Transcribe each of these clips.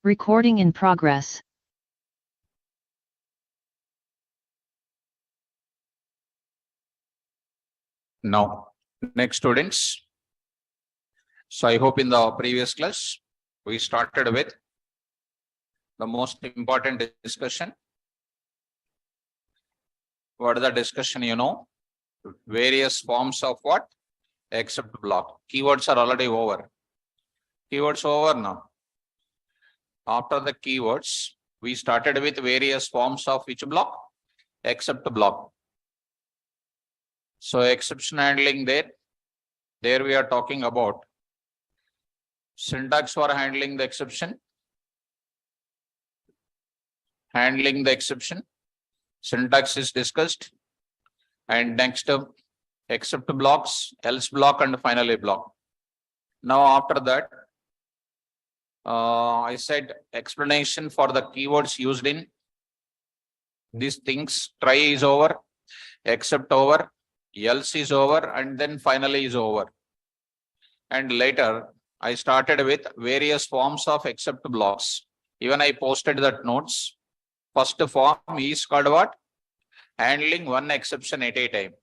Recording in progress. Now, next students. So I hope in the previous class, we started with the most important discussion. What is the discussion, Various forms of what? Except block. Keywords are already over. Keywords over now. After the keywords, we started with various forms of which block? Except block. So exception handling there we are talking about syntax for handling the exception. Handling the exception. Syntax is discussed. And next except blocks, else block, and finally block. Now after that, I said explanation for the keywords used in these things. Try is over, except over, else is over, and then finally is over. And later I started with various forms of except blocks. Even I posted that notes. First form is called what? Handling one exception at a time.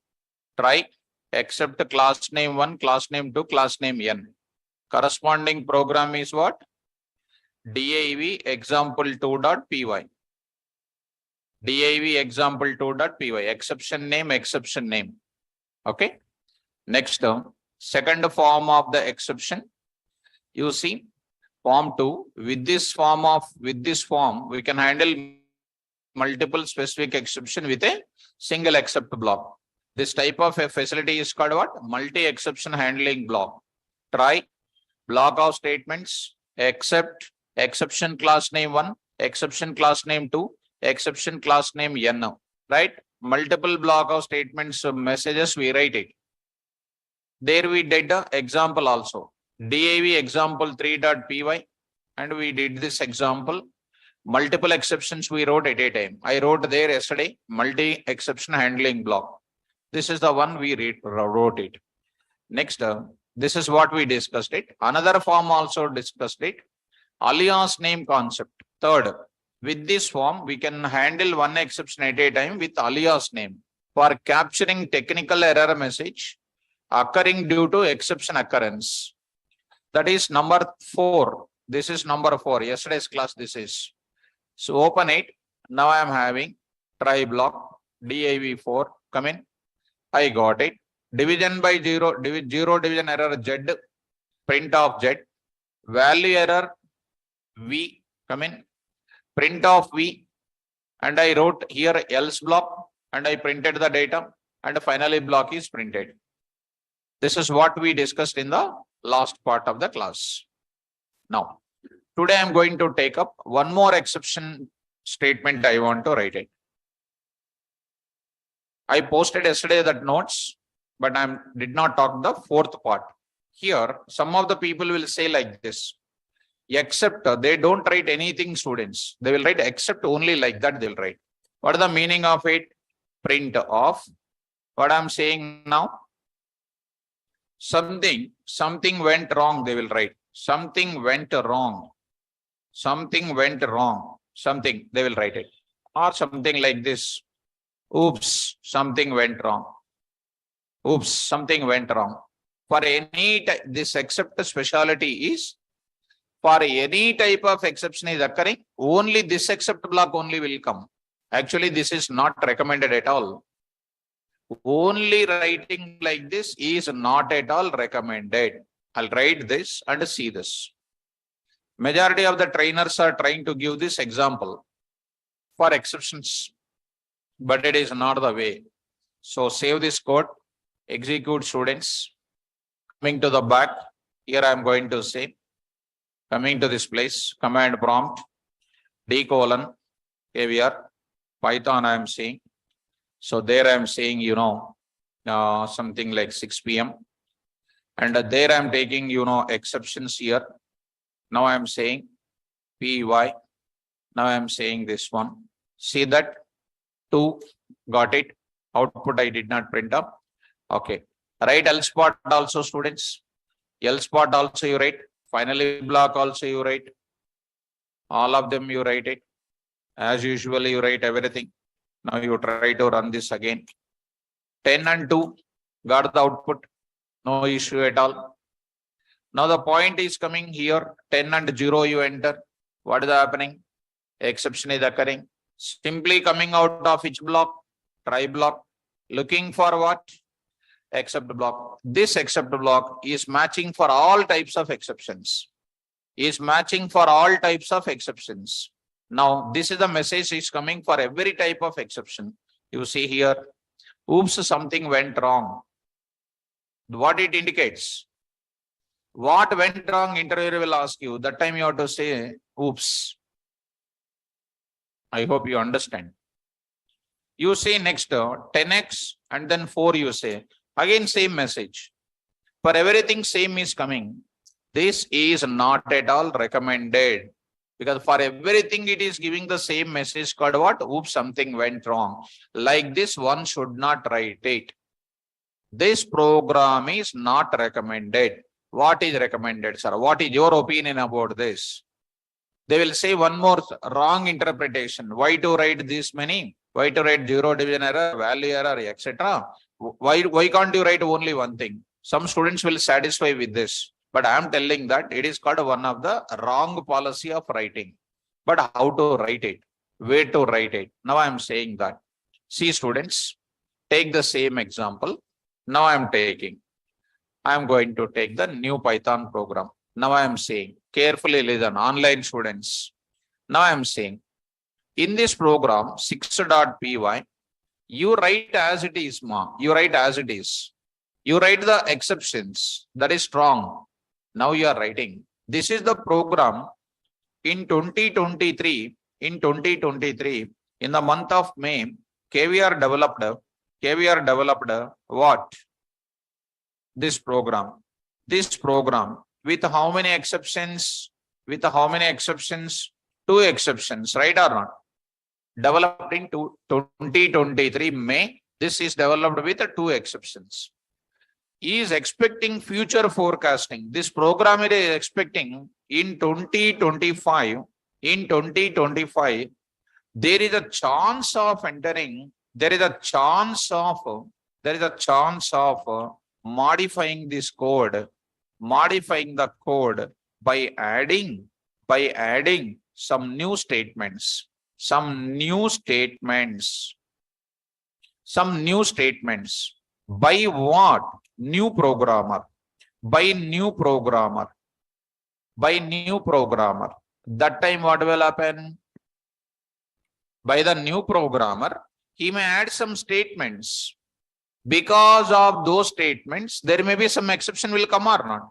Try except class name 1, class name 2, class name n. Corresponding program is what? div example2.py. div example2.py. Exception name. Okay. Next term, second form of the exception. You see, form 2. With this form, we can handle multiple specific exception with a single except block. This type of a facility is called what? Multi-exception handling block. Try block of statements, except, exception class name 1, exception class name 2, exception class name n. Right? Multiple block of statements messages, we write it. There we did the example also. div example3.py, and we did this example. Multiple exceptions we wrote at a time. I wrote there yesterday, multi-exception handling block. This is the one we wrote it. Next, this is what we discussed it. Another form also discussed it. Alias name concept. Third, with this form, we can handle one exception at a time with alias name for capturing technical error message occurring due to exception occurrence. That is number 4. This is number 4. Yesterday's class this is. So open it. Now I am having try block div4. Come in. I got it. Division by 0 division error z. Print of z. Value error v. Come in. Print of v. And I wrote here else block. And I printed the data. And finally block is printed. This is what we discussed in the last part of the class. Now, today I am going to take up one more exception statement. I want to write it. I posted yesterday that notes, but I did not talk the fourth part. Here, some of the people will say like this, except they don't write anything, students. They will write except only like that they'll write. What is the meaning of it? Print of. What I'm saying now? Something went wrong, they will write. Something went wrong. Something went wrong. Something, they will write it. Or something like this. Oops, something went wrong. Oops, something went wrong. For any type, this except speciality is, for any type of exception is occurring, only this except block only will come. Actually, this is not recommended at all. Only writing like this is not at all recommended. I'll write this and see this. Majority of the trainers are trying to give this example for exceptions, but it is not the way. So save this code, execute, students. Coming to the back, here I am going to say, coming to this place, command prompt, d:, KVR, Python I am saying. So there I am saying, something like 6 p.m. And there I am taking, exceptions here. Now I am saying py. Now I am saying this one. See that 2, got it. Output I did not print up. Okay. Write else part also, students. Else part also you write. Finally block also you write. All of them you write it. As usual, you write everything. Now you try to run this again. 10 and 2 got the output. No issue at all. Now the point is coming here. 10 and 0 you enter. What is happening? Exception is occurring. Simply coming out of each block? Try block. Looking for what? Except block. This except block is matching for all types of exceptions. Is matching for all types of exceptions. Now, this is the message is coming for every type of exception. You see here, oops, something went wrong. What it indicates? What went wrong, interviewer will ask you. That time you have to say, oops. I hope you understand. You say next 10x and then 4 you say. Again, same message. For everything, same is coming. This is not at all recommended. Because for everything, it is giving the same message called what? Oops, something went wrong. Like this, one should not write it. This program is not recommended. What is recommended, sir? What is your opinion about this? They will say one more wrong interpretation. Why to write this many? Why to write 0 division error, value error, etc.? Why can't you write only one thing? Some students will satisfy with this. But I am telling that it is called one of the wrong policy of writing. But how to write it? Where to write it? Now I am saying that. See students, take the same example. Now I am going to take the new Python program. Now I am saying, carefully listen, online students. Now I am saying, in this program, 6.py, you write as it is, you write as it is. You write the exceptions, that is strong. Now you are writing. This is the program in 2023, in the month of May, KVR developed what? This program with how many exceptions? With how many exceptions? 2 exceptions, right or not? Developed in 2023 May. This is developed with 2 exceptions. He is expecting future forecasting. This program is expecting in 2025. In 2025, there is a chance of entering. There is a chance of modifying this code, modifying the code by adding some new statements. By what? New programmer. That time what will happen? By the new programmer, he may add some statements. Because of those statements, there may be some exception will come or not.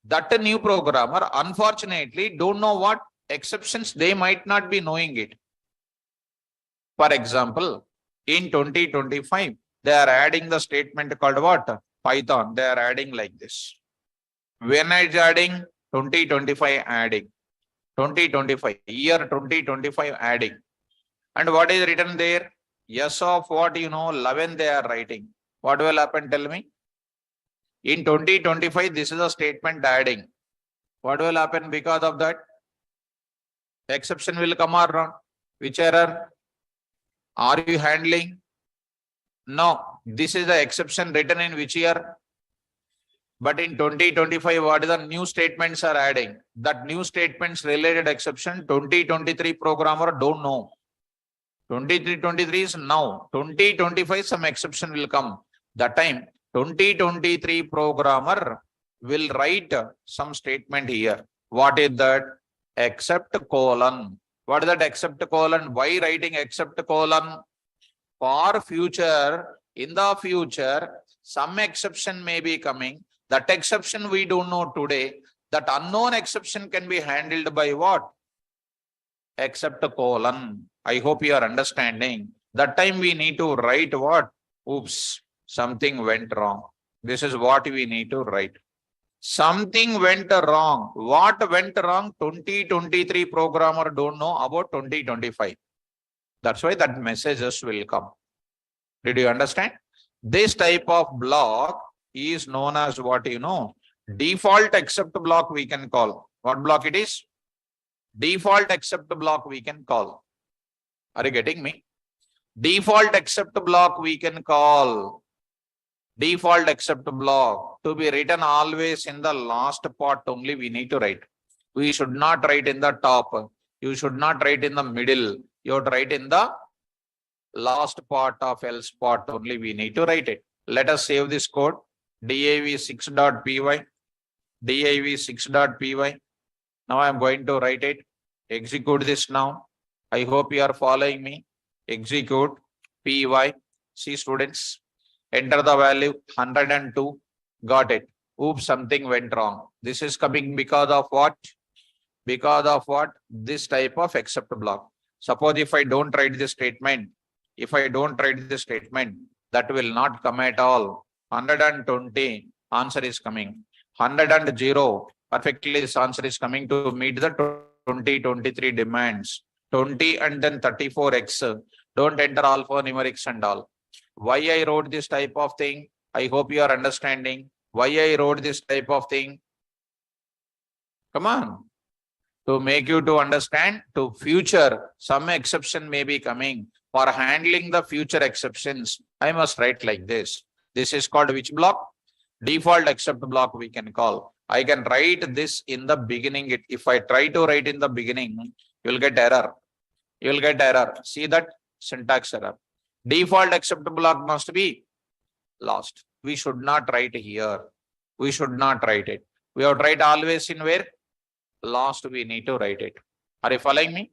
That new programmer, unfortunately, don't know what exceptions, they might not be knowing it. For example, in 2025, they are adding the statement called what? Python. They are adding like this. When I is adding? 2025 adding. 2025, year 2025 adding. And what is written there? Yes of what? 11 they are writing. What will happen? Tell me. In 2025, this is a statement adding. What will happen because of that? Exception will come or not? Which error are you handling? No, this is the exception written in which year? But in 2025, what is the new statements are adding? That new statements related exception, 2023 programmer don't know. 2023 is now. 2025, some exception will come. That time, 2023 programmer will write some statement here. What is that? Except colon. What is that except colon? Why writing except colon? For future, in the future, some exception may be coming. That exception we don't know today. That unknown exception can be handled by what? Except colon. I hope you are understanding. That time we need to write what? Oops, something went wrong. This is what we need to write. Something went wrong. What went wrong? 2023 programmer don't know about 2025. That's why that messages will come. Did you understand? This type of block is known as what? Default except block we can call. What block it is? Default except block we can call. Are you getting me? Default except block we can call. Default except block to be written always in the last part only we need to write. We should not write in the top. You should not write in the middle. You would write in the last part of else part only we need to write it. Let us save this code. div6.py. div6.py. Now I am going to write it. Execute this now. I hope you are following me. Execute py. See students, enter the value 102. Got it. Oops, something went wrong. This is coming because of what? Because of what? This type of except block. Suppose if I don't write this statement, that will not come at all. 120, answer is coming. 100, perfectly this answer is coming to meet the 2023 demands. 20 and then 34x. Don't enter alphanumerics and all. Why I wrote this type of thing? I hope you are understanding. Why I wrote this type of thing? Come on. To make you to understand, to future, some exception may be coming. For handling the future exceptions, I must write like this. This is called which block? Default except block we can call. I can write this in the beginning. If I try to write in the beginning, you will get error. You will get error. See that? Syntax error. Default except block must be last. We should not write here. We should not write it. We have to write always in where? Last we need to write it. Are you following me?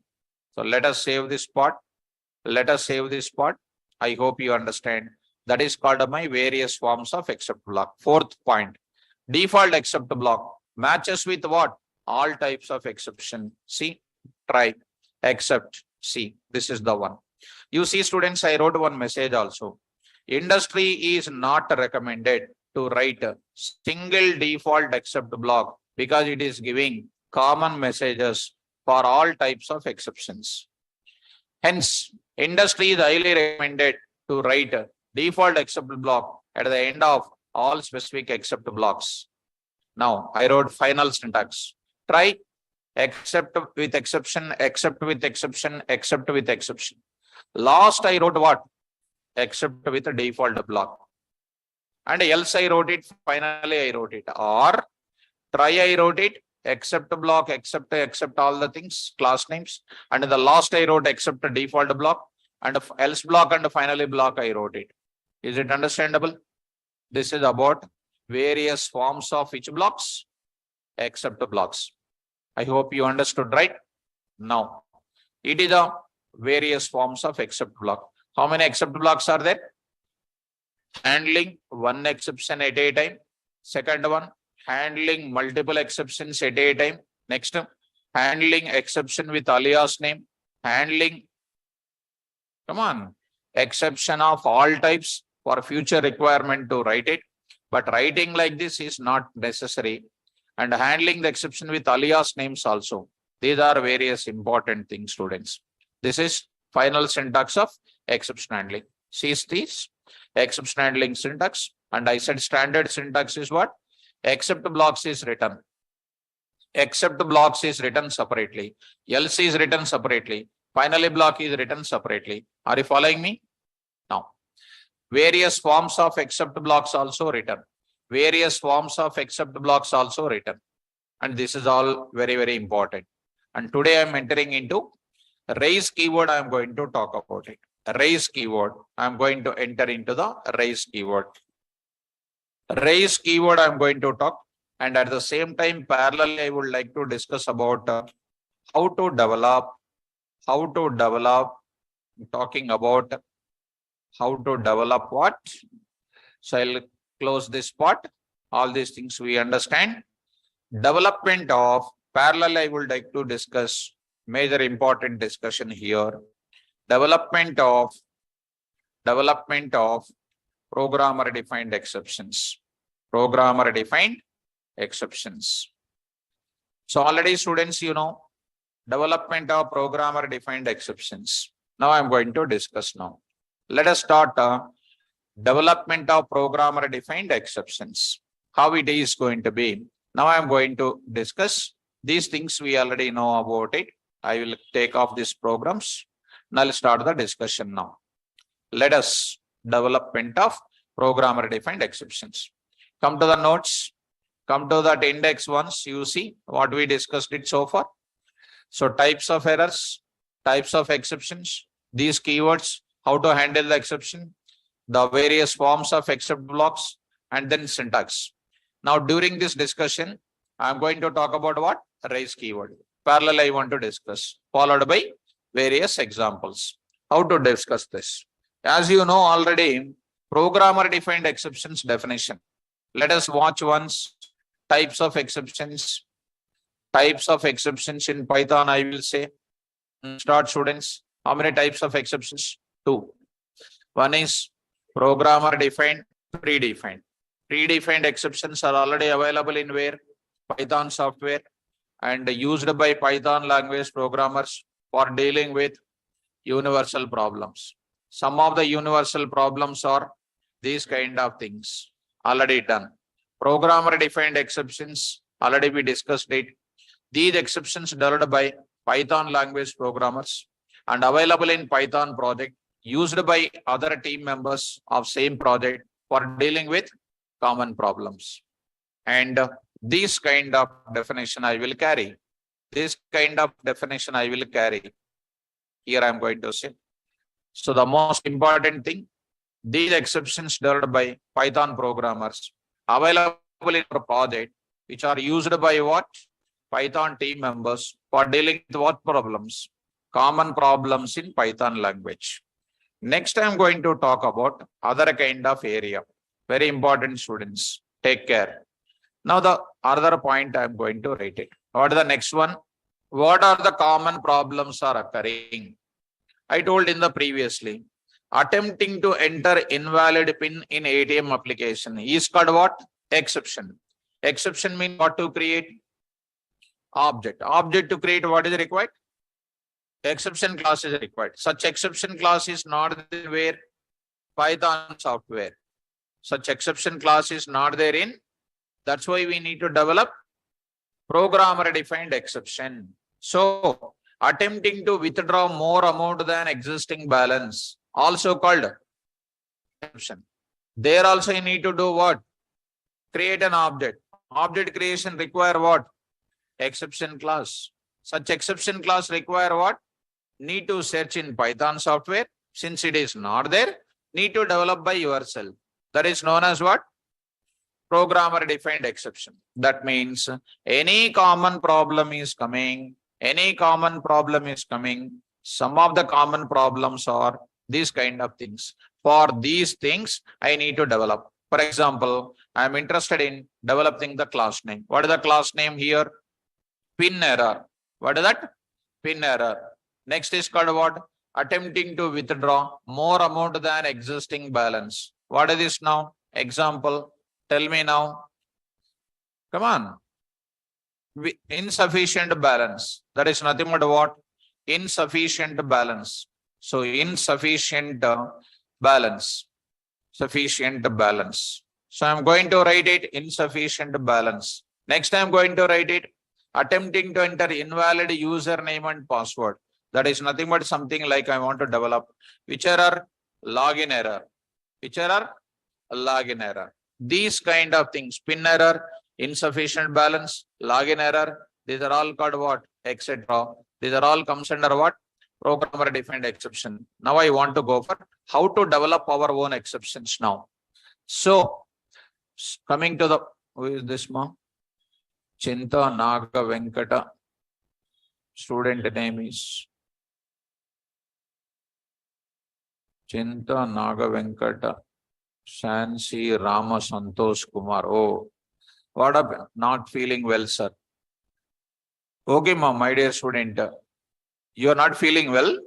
So let us save this part. Let us save this part. I hope you understand. That is called my various forms of except block. Fourth point. Default except block matches with what? All types of exception. See, try, except, see. This is the one. You see students, I wrote one message also. Industry is not recommended to write a single default except block because it is giving common messages for all types of exceptions. Hence, industry is highly recommended to write a default except block at the end of all specific except blocks. Now, I wrote final syntax. Try except with exception, except with exception, except with exception. Last, I wrote what? Except with a default block. And else I wrote it, finally I wrote it. Or try I wrote it, except block, except all the things, class names. And in the last I wrote except a default block. And else block and finally block I wrote it. Is it understandable? This is about various forms of which blocks? Except blocks. I hope you understood, right? Now, it is a various forms of except block. How many except blocks are there? Handling one exception at a time. Second one, handling multiple exceptions at a time. Next, handling exception with alias name. Handling, come on, exception of all types for future requirement to write it. But writing like this is not necessary. And handling the exception with alias names also. These are various important things, students. This is final syntax of exception handling. See this exception handling syntax. And I said standard syntax is what? Except blocks is written. Except blocks is written separately. Else is written separately. Finally block is written separately. Are you following me? Now, various forms of except blocks also written. Various forms of except blocks also written. And this is all very, very important. And today I am entering into raise keyword. I am going to talk about it. Raise keyword. I am going to enter into the raise keyword. Raise keyword I am going to talk. And at the same time, parallelly, I would like to discuss about how to develop, talking about how to develop what. So I'll close this part. All these things we understand. Development of, parallel I would like to discuss major important discussion here. Development of programmer defined exceptions. Programmer defined exceptions. So already students, you know, development of programmer defined exceptions. Now I'm going to discuss now. Let us start development of programmer defined exceptions. How it is going to be. Now I'm going to discuss These things we already know about it. I will take off these programs. Now let's start the discussion now. Let us development of programmer defined exceptions. Come to the notes. Come to that index once. You see what we discussed it so far. So types of errors, types of exceptions, these keywords, how to handle the exception, the various forms of except blocks, and then syntax. Now during this discussion, I'm going to talk about what? Raise keyword. Parallel I want to discuss, followed by various examples. How to discuss this? As you know already, programmer defined exceptions definition. Let us watch once. Types of exceptions. Types of exceptions in Python, I will say. Start students. How many types of exceptions? 2. One is programmer defined, predefined. Predefined exceptions are already available in where? Python software, and used by Python language programmers for dealing with universal problems. Some of the universal problems are these kind of things already done. Programmer defined exceptions, already we discussed it. These exceptions developed by Python language programmers and available in Python project, used by other team members of same project for dealing with common problems. And this kind of definition I will carry. This kind of definition I will carry. Here I am going to say. So the most important thing, these exceptions developed by Python programmers available in our project, which are used by what? Python team members for dealing with what problems? Common problems in Python language. Next, I am going to talk about other kind of area. Very important, students. Take care. Now, the other point I am going to write it. What is the next one? What are the common problems are occurring? I told in the previously, attempting to enter invalid PIN in ATM application is called what? Exception. Exception means what to create? Object. Object to create what is required? Exception class is required. Such exception class is not there where? Python software. Such exception class is not there in. That's why we need to develop programmer defined exception. So attempting to withdraw more amount than existing balance, also called exception. There also you need to do what? Create an object. Object creation require what? Exception class. Such exception class require what? Need to search in Python software. Since it is not there, need to develop by yourself. That is known as what? Programmer defined exception. That means any common problem is coming. Any common problem is coming. Some of the common problems are these kind of things. For these things, I need to develop. For example, I am interested in developing the class name. What is the class name here? PIN error. What is that? PIN error. Next is called what? Attempting to withdraw more amount than existing balance. What is this now? Example. Tell me now. Come on. Insufficient balance. That is nothing but what? Insufficient balance. So insufficient balance. Sufficient balance. So I'm going to write it insufficient balance. Next I'm going to write it attempting to enter invalid username and password. That is nothing but something like I want to develop. Which error? Login error. Which error? Login error. These kind of things, PIN error, insufficient balance, login error, these are all called what? Etc. These are all comes under what? Programmer defined exception. Now I want to go for how to develop our own exceptions now. So coming to the, who is this ma? Chinta Naga Venkata. Student name is Chinta Naga Venkata. Shansi Rama Santosh Kumar. Oh, what up? Not feeling well, sir. Okay, ma'am, my dear student. You are not feeling well?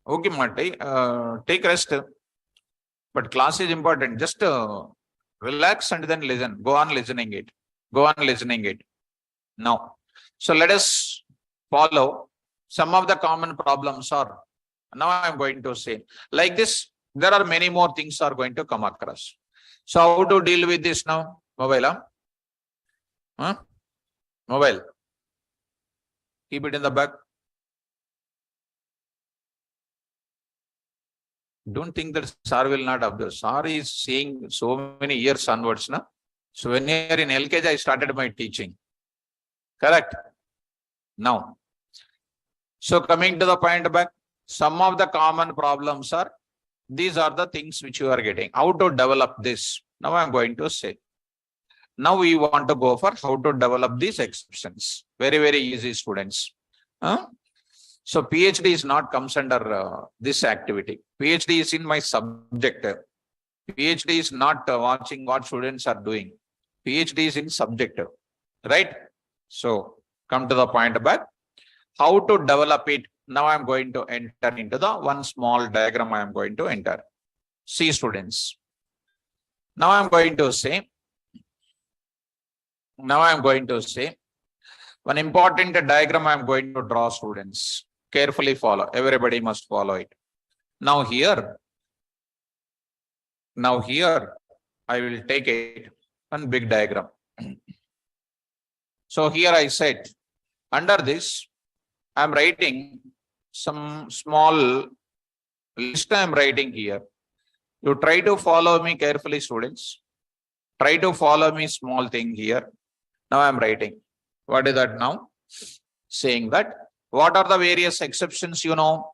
Okay, ma'am, take rest. But class is important. Just relax and then listen. Go on listening it. Go on listening it. Now, so let us follow some of the common problems are. Now I am going to say like this. There are many more things are going to come across. So how to deal with this now? Mobile, huh? Mobile. Keep it in the back. Don't think that sir will not observe. Sir is seeing so many years onwards, na? So when you're in LKG, I started my teaching. Correct? Now. So coming to the point back, some of the common problems are, these are the things which you are getting. How to develop this? Now I'm going to say. Now we want to go for how to develop these exceptions. Very, very easy, students. So PhD is not comes under this activity. PhD is in my subject. PhD is not watching what students are doing. PhD is in subject, right? So come to the point back. How to develop it? Now I'm going to enter into the one small diagram I am going to enter. See, students. Now I'm going to say one important diagram I am going to draw, students. Carefully follow. Everybody must follow it. Now here I will take it one big diagram. So here I said, under this, I am writing some small list I am writing here. You try to follow me carefully, students. Try to follow me small thing here. Now I am writing. What is that now? Saying that, what are the various exceptions you know?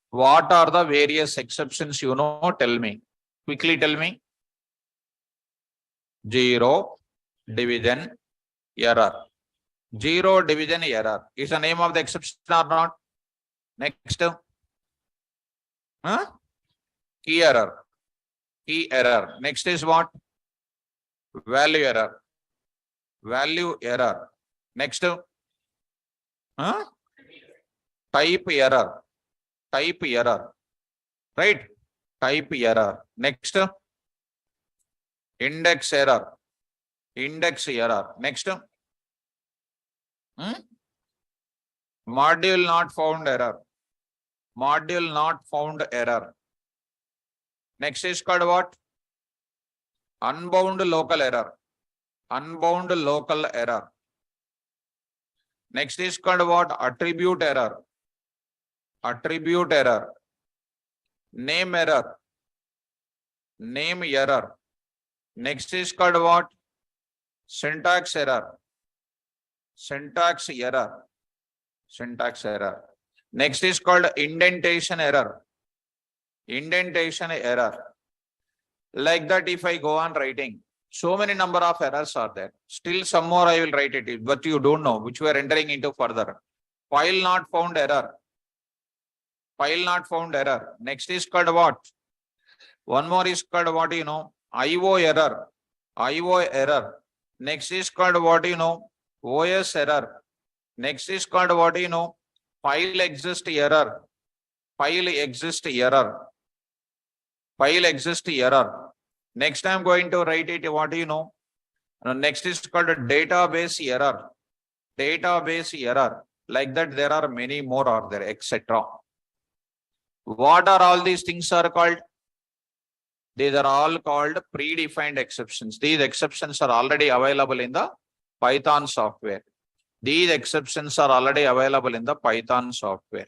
What are the various exceptions you know? Tell me. Quickly tell me. Zero division error. Zero division error is the name of the exception or not? Next. Key error. Key error. Next is what? Value error. Value error. Next. Type error. Type error. Right? Type error. Next. Index error. Index error. Next. Module not found error. Module not found error. Next is called what? Unbound local error. Unbound local error. Next is called what? Attribute error. Attribute error. Name error. Name error. Next is called what? Syntax error. Syntax error. Syntax error. Next is called indentation error. Indentation error. Like that, if I go on writing, so many number of errors are there. Still some more I will write it, but you don't know, which we are entering into further. File not found error. File not found error. Next is called what? One more is called what, you know? IO error. IO error. Next is called what, you know? OS error. Next is called what, you know? File exist error. File exist error. File exist error. Next I am going to write it, what do you know? Next is called a database error. Database error. Like that, there are many more are there, etc. What are all these things are called? These are all called predefined exceptions. These exceptions are already available in the Python software. These exceptions are already available in the Python software.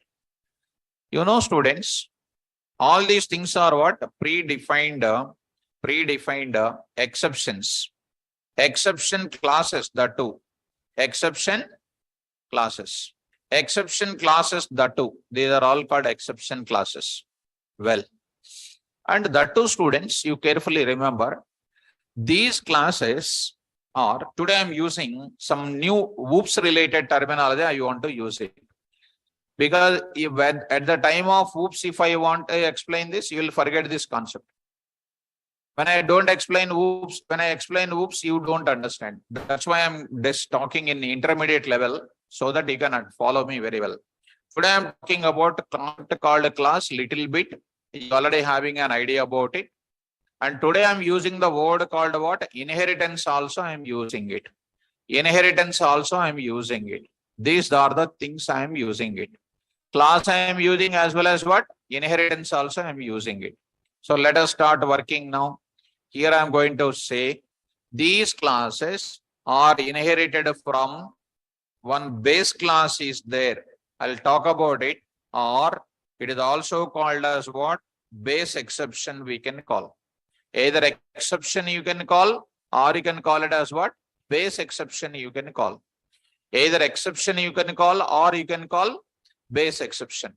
You know, students, all these things are what? Predefined exceptions. Exception classes, that too. Exception classes. Exception classes, that too. These are all called exception classes. Well, and that too, students, you carefully remember, these classes are, today I am using some new whoops related terminology. I want to use it. Because if at the time of whoops, if I want to explain this, you will forget this concept. When I don't explain whoops, when I explain whoops, you don't understand. That's why I'm just talking in intermediate level so that you can follow me very well. Today I'm talking about a concept called class little bit. You're already having an idea about it. And today I'm using the word called what? Inheritance also I'm using it. Inheritance also I'm using it. These are the things I'm using it. Class I am using as well as what? Inheritance also I am using it. So let us start working now. Here I am going to say these classes are inherited from one base class is there. I'll talk about it, or it is also called as what? Base exception we can call. Either exception you can call, or you can call it as what? Base exception you can call. Either exception you can call, or you can call base exception.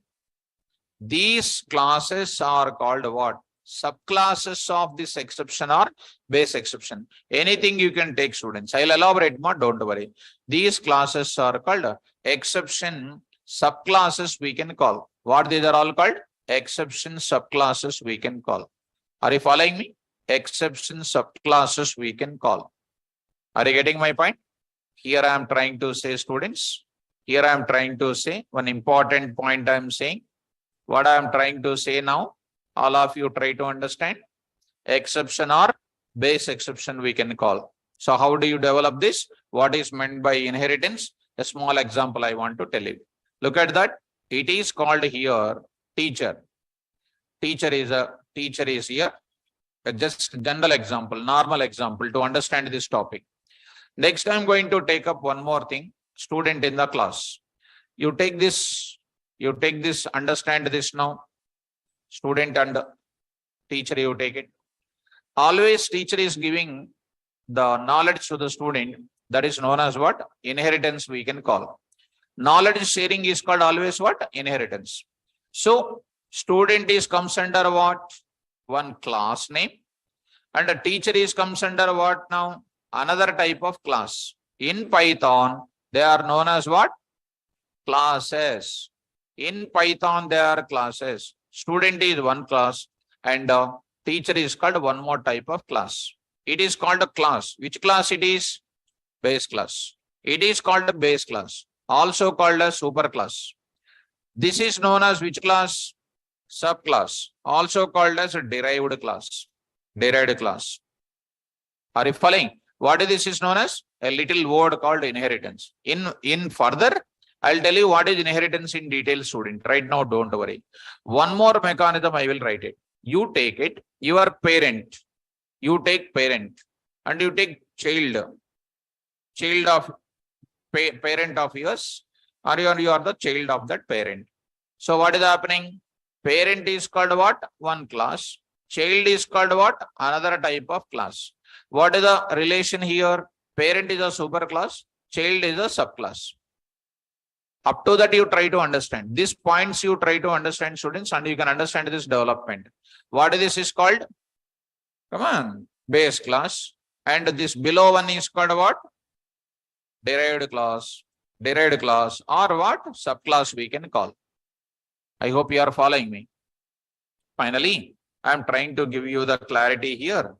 These classes are called what? Subclasses of this exception or base exception. Anything you can take, students. I'll elaborate more, don't worry. These classes are called exception subclasses we can call. What these are all called? Exception subclasses we can call. Are you following me? Exception subclasses we can call. Are you getting my point? Here I am trying to say, students, here I am trying to say one important point I am saying. What I am trying to say now, all of you try to understand. Exception or base exception we can call. So how do you develop this? What is meant by inheritance? A small example I want to tell you. Look at that. It is called here teacher. Teacher is here. Just general example, normal example to understand this topic. Next, I am going to take up one more thing. Student in the class. You take this, understand this now. Student and teacher, you take it. Always teacher is giving the knowledge to the student. That is known as what? Inheritance we can call. Knowledge sharing is called always what? Inheritance. So student is comes under what? One class name. And a teacher is comes under what now? Another type of class. In Python, they are known as what? Classes. In Python, they are classes. Student is one class and teacher is called one more type of class. It is called a class. Which class it is? Base class. It is called a base class. Also called a super class. This is known as which class? Subclass. Also called as a derived class. Derived class. Are you following? What is this is known as? A little word called inheritance. In further, I'll tell you what is inheritance in detail, student. Right now, don't worry. One more mechanism, I will write it. You take it, your parent. You take parent and you take child of parent of yours, or you are the child of that parent. So what is happening? Parent is called what? One class. Child is called what? Another type of class. What is the relation here? Parent is a superclass, child is a subclass. Up to that, you try to understand. These points you try to understand, students, and you can understand this development. What this is called? Come on, base class. And this below one is called what? Derived class. Derived class or what? Subclass we can call. I hope you are following me. Finally, I am trying to give you the clarity here.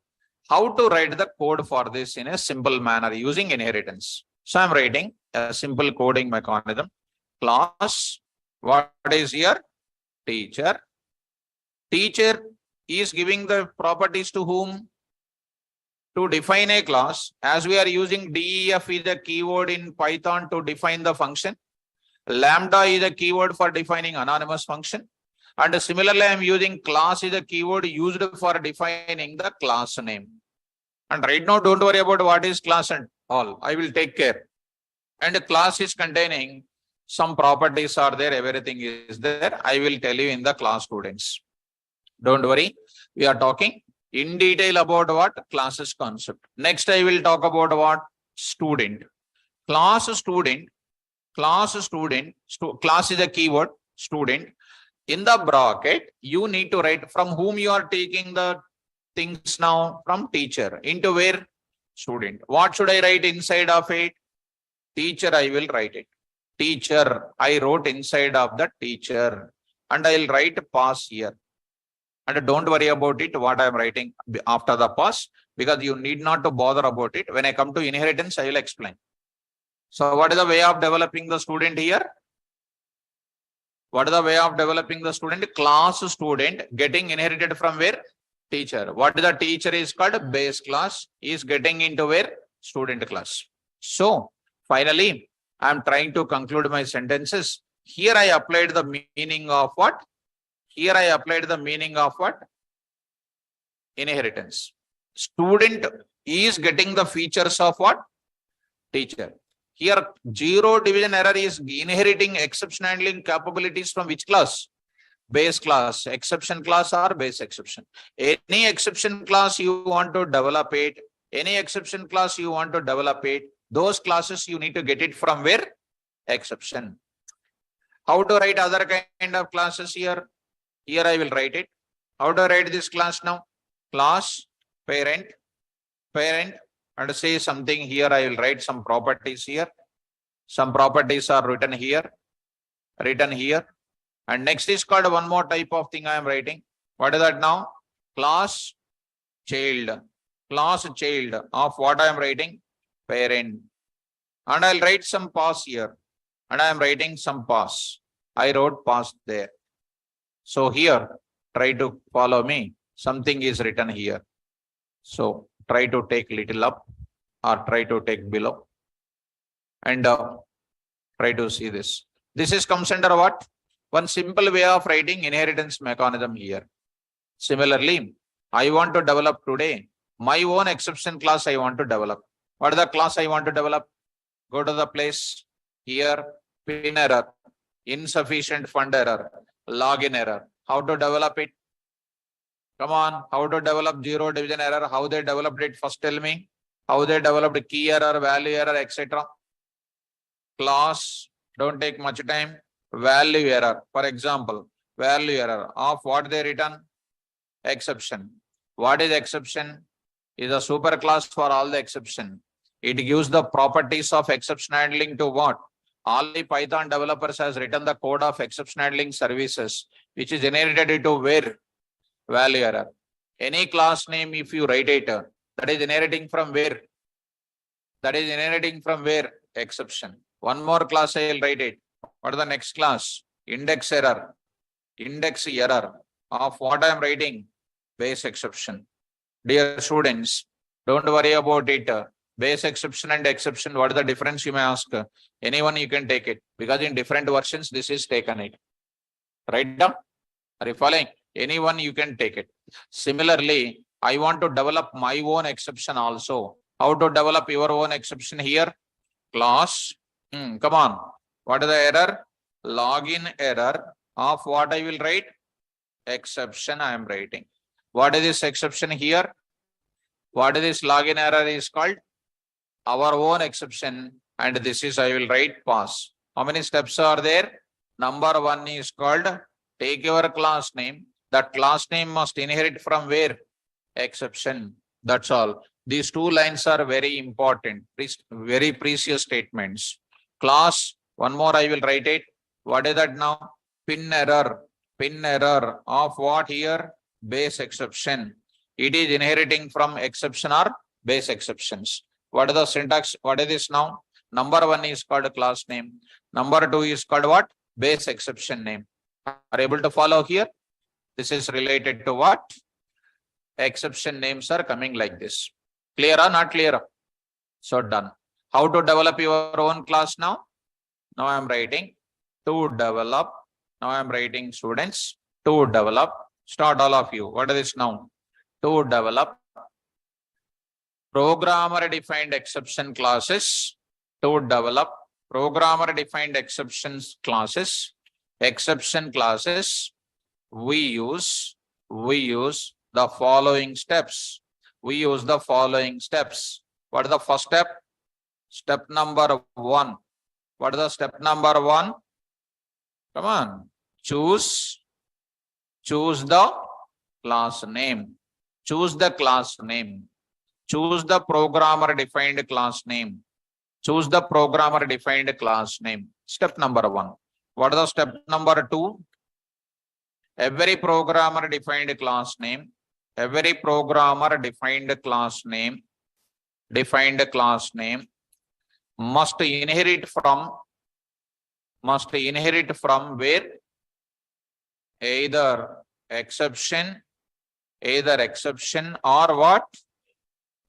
How to write the code for this in a simple manner using inheritance. So I am writing a simple coding mechanism. Class, what is here? Teacher. Teacher is giving the properties to whom? To define a class. As we are using def is a keyword in Python to define the function. Lambda is a keyword for defining anonymous function. And similarly, I am using class is a keyword used for defining the class name. And right now, don't worry about what is class and all. I will take care. And the class is containing some properties are there. Everything is there. I will tell you in the class, students. Don't worry. We are talking in detail about what? Classes concept. Next, I will talk about what? Student. Class student. Class student. Class is a keyword. Student. In the bracket, you need to write from whom you are taking the things now. From teacher. Into where? Student. What should I write inside of it? Teacher, I will write it. Teacher. I wrote inside of the teacher. And I will write pass here. And don't worry about it, what I am writing after the pass, because you need not to bother about it. When I come to inheritance, I will explain. So what is the way of developing the student here? What is the way of developing the student? Class student getting inherited from where? Teacher. What is the teacher is called? Base class is getting into where? Student class. So finally, I am trying to conclude my sentences. Here I applied the meaning of what? Here I applied the meaning of what? Inheritance. Student is getting the features of what? Teacher. Here, zero division error is inheriting exception handling capabilities from which class? Base class, exception class or base exception. Any exception class you want to develop it, those classes you need to get it from where? Exception. How to write other kind of classes here? Here I will write it. How to write this class now? Class, parent, and say something here. I will write some properties here. Some properties are written here. And next is called one more type of thing I am writing. What is that now? Class child of what I am writing? Parent. And I'll write some pass here. And I am writing some pass. I wrote pass there. So here, try to follow me. Something is written here. So try to take little up or try to take below. And try to see this. This is comes under what? One simple way of writing inheritance mechanism here. Similarly, I want to develop today my own exception class I want to develop. What is the class I want to develop? Go to the place here, pin error, insufficient fund error, login error. How to develop it? Come on, how to develop zero division error? How they developed it? First tell me. How they developed key error, value error, etc. Class, don't take much time. Value error, for example, value error of what they written? Exception. What is exception? Is a super class for all the exception. It gives the properties of exception handling to what? All the Python developers has written the code of exception handling services, which is inherited into where? Value error. Any class name, if you write it, that is inheriting from where? Exception. One more class I will write it. What is the next class? Index error. Of what I am writing? Base exception. Dear students, don't worry about it. Base exception and exception, what is the difference, you may ask? Anyone you can take it, because in different versions this is taken it. Write down. Are you following? Anyone you can take it. Similarly, I want to develop my own exception also. How to develop your own exception here? Class. Come on. What is the error? Login error of what I will write? Exception I am writing. What is this exception here? What is this login error is called? Our own exception. And this is I will write pass. How many steps are there? Number one is called take your class name. That class name must inherit from where? Exception. That's all. These two lines are very important, very precious statements. Class, one more I will write it. What is that now? Pin error of what here? Base exception. It is inheriting from exception or base exceptions. What is the syntax? What is this now? Number one is called class name. Number two is called what? Base exception name. Are you able to follow here? This is related to what? Exception names are coming like this. Clear or not clear? So done. How to develop your own class now? Now I am writing to develop. Now I am writing students to develop. Start all of you. What is this now? To develop programmer defined exception classes. To develop programmer defined exceptions classes. Exception classes. We use the following steps. What is the first step? Step number one. What is the step number one? Come on. Choose the class name. Choose the class name. Choose the programmer defined class name. Choose the programmer defined class name. Step number one. What is the step number two? Every programmer defined class name. Every programmer defined class name must inherit from where? Either exception or what?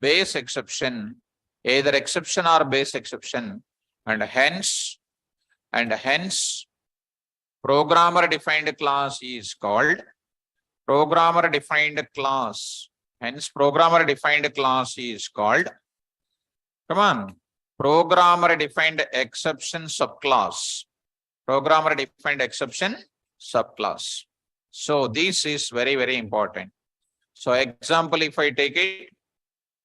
Base exception. Either exception or base exception. And hence programmer defined class is called programmer defined class Hence, programmer defined class is called, come on, programmer defined exception subclass. Programmer defined exception subclass. So this is very, very important. So example, if I take it,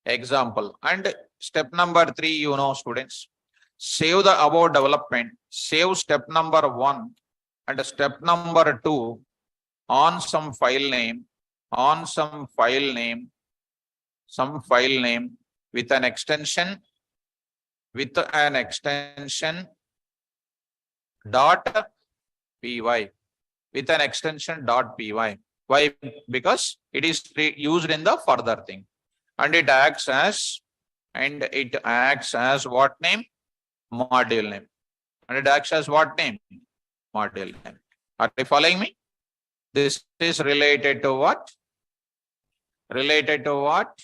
example, and step number 3, you know, students, save the above development, save step number 1 and step number 2 on some file name, with an extension, dot py, with an extension dot py. Why? Because it is used in the further thing, and it acts as what name? Module name. And it acts as what name? Module name. Are you following me? This is related to what? Related to what?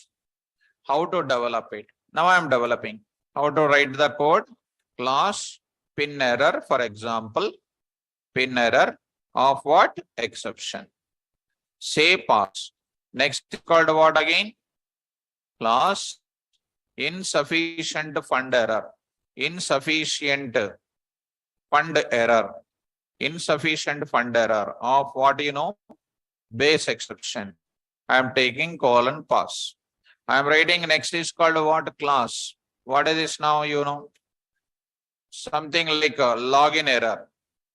How to develop it. Now I am developing. How to write the code? Class pin error, for example, pin error of what? Exception. Say pass. Next is called what again? Class insufficient fund error. Insufficient fund error. Insufficient fund error of what, you know? Base exception. I am taking colon pass. I am writing next is called what? Class. What is this now, you know? Something like a login error.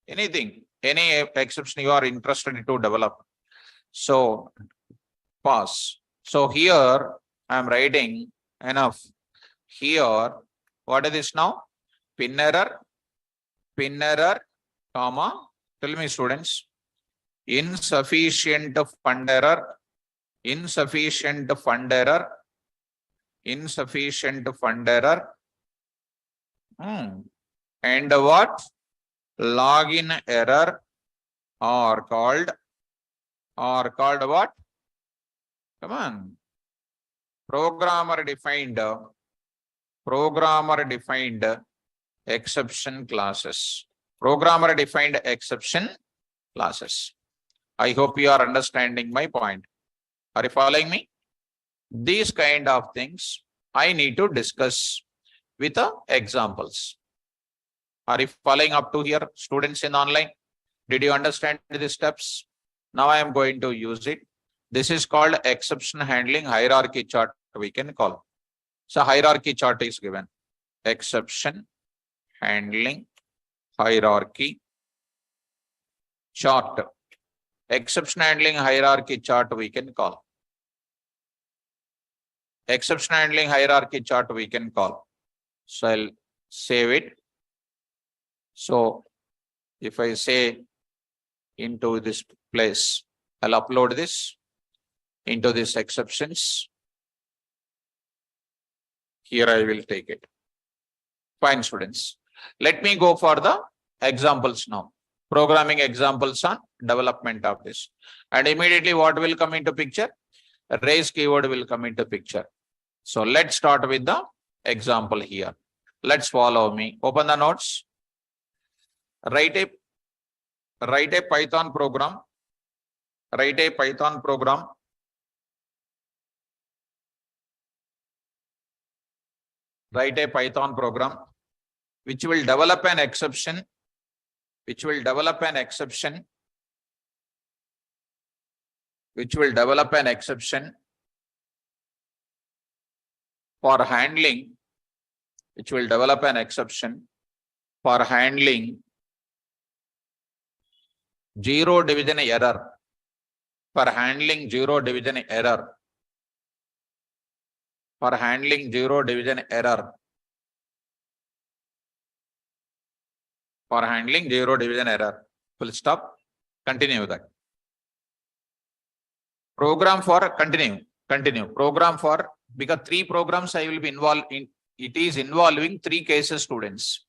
Anything, any exception you are interested to develop. So pass. So here I am writing enough. Here, what is this now? Pin error, comma, tell me students, insufficient fund error, insufficient fund error, and what? Login error are called what? Come on. Programmer defined exception classes. Programmer defined exception classes. I hope you are understanding my point. Are you following me? These kind of things I need to discuss with examples. Are you following up to here, students in online? Did you understand the steps? Now I am going to use it. This is called exception handling hierarchy chart, we can call. So hierarchy chart is given. Exception handling hierarchy chart. Exception handling hierarchy chart we can call. Exception handling hierarchy chart we can call. So I'll save it. So if I say into this place, I'll upload this into this exceptions. Here I will take it. Fine, students. Let me go for the examples now. Programming examples on development of this. And immediately what will come into picture? Raise keyword will come into picture. So let's start with the example here. Let's follow me. Open the notes. Write a Python program. Write a Python program. Write a Python program which will develop an exception. For handling. Zero division error. For handling zero division error. Full stop. Continue that. Program for continue. Program for, because 3 programs I will be involved in. It is involving 3 cases, students.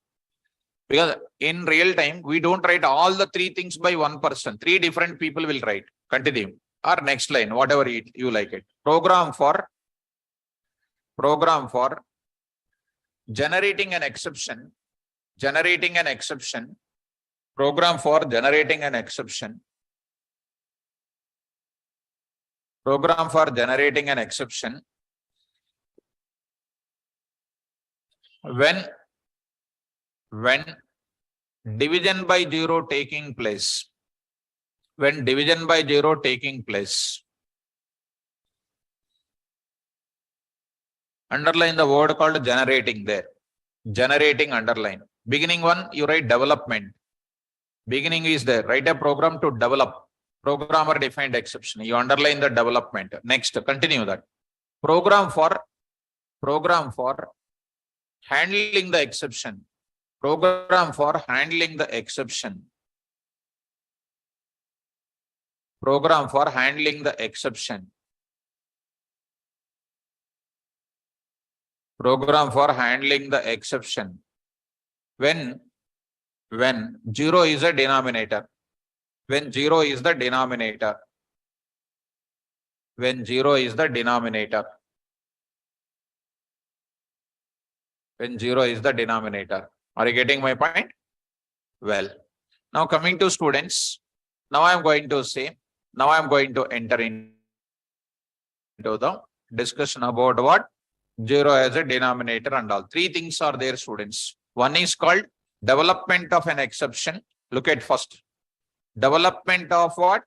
Because in real time, we don't write all the 3 things by one person. 3 different people will write. Continue. Or next line, whatever you like it. Program for generating an exception. Program for generating an exception Program for generating an exception when division by zero taking place. When division by zero taking place. Underline the word called generating there. Generating underline. Beginning one, you write development. Beginning is there. Write a program to develop. Programmer defined exception. You underline the development. Next, continue that. Program for handling the exception. Program for handling the exception. Program for handling the exception. Program for handling the exception. When zero is a denominator. When zero is the denominator. When zero is the denominator. When zero is the denominator. Are you getting my point? Well, now coming to students, now I am going to enter into the discussion about what? Zero as a denominator and all. Three things are there, students. One is called development of an exception. Look at first. Development of what?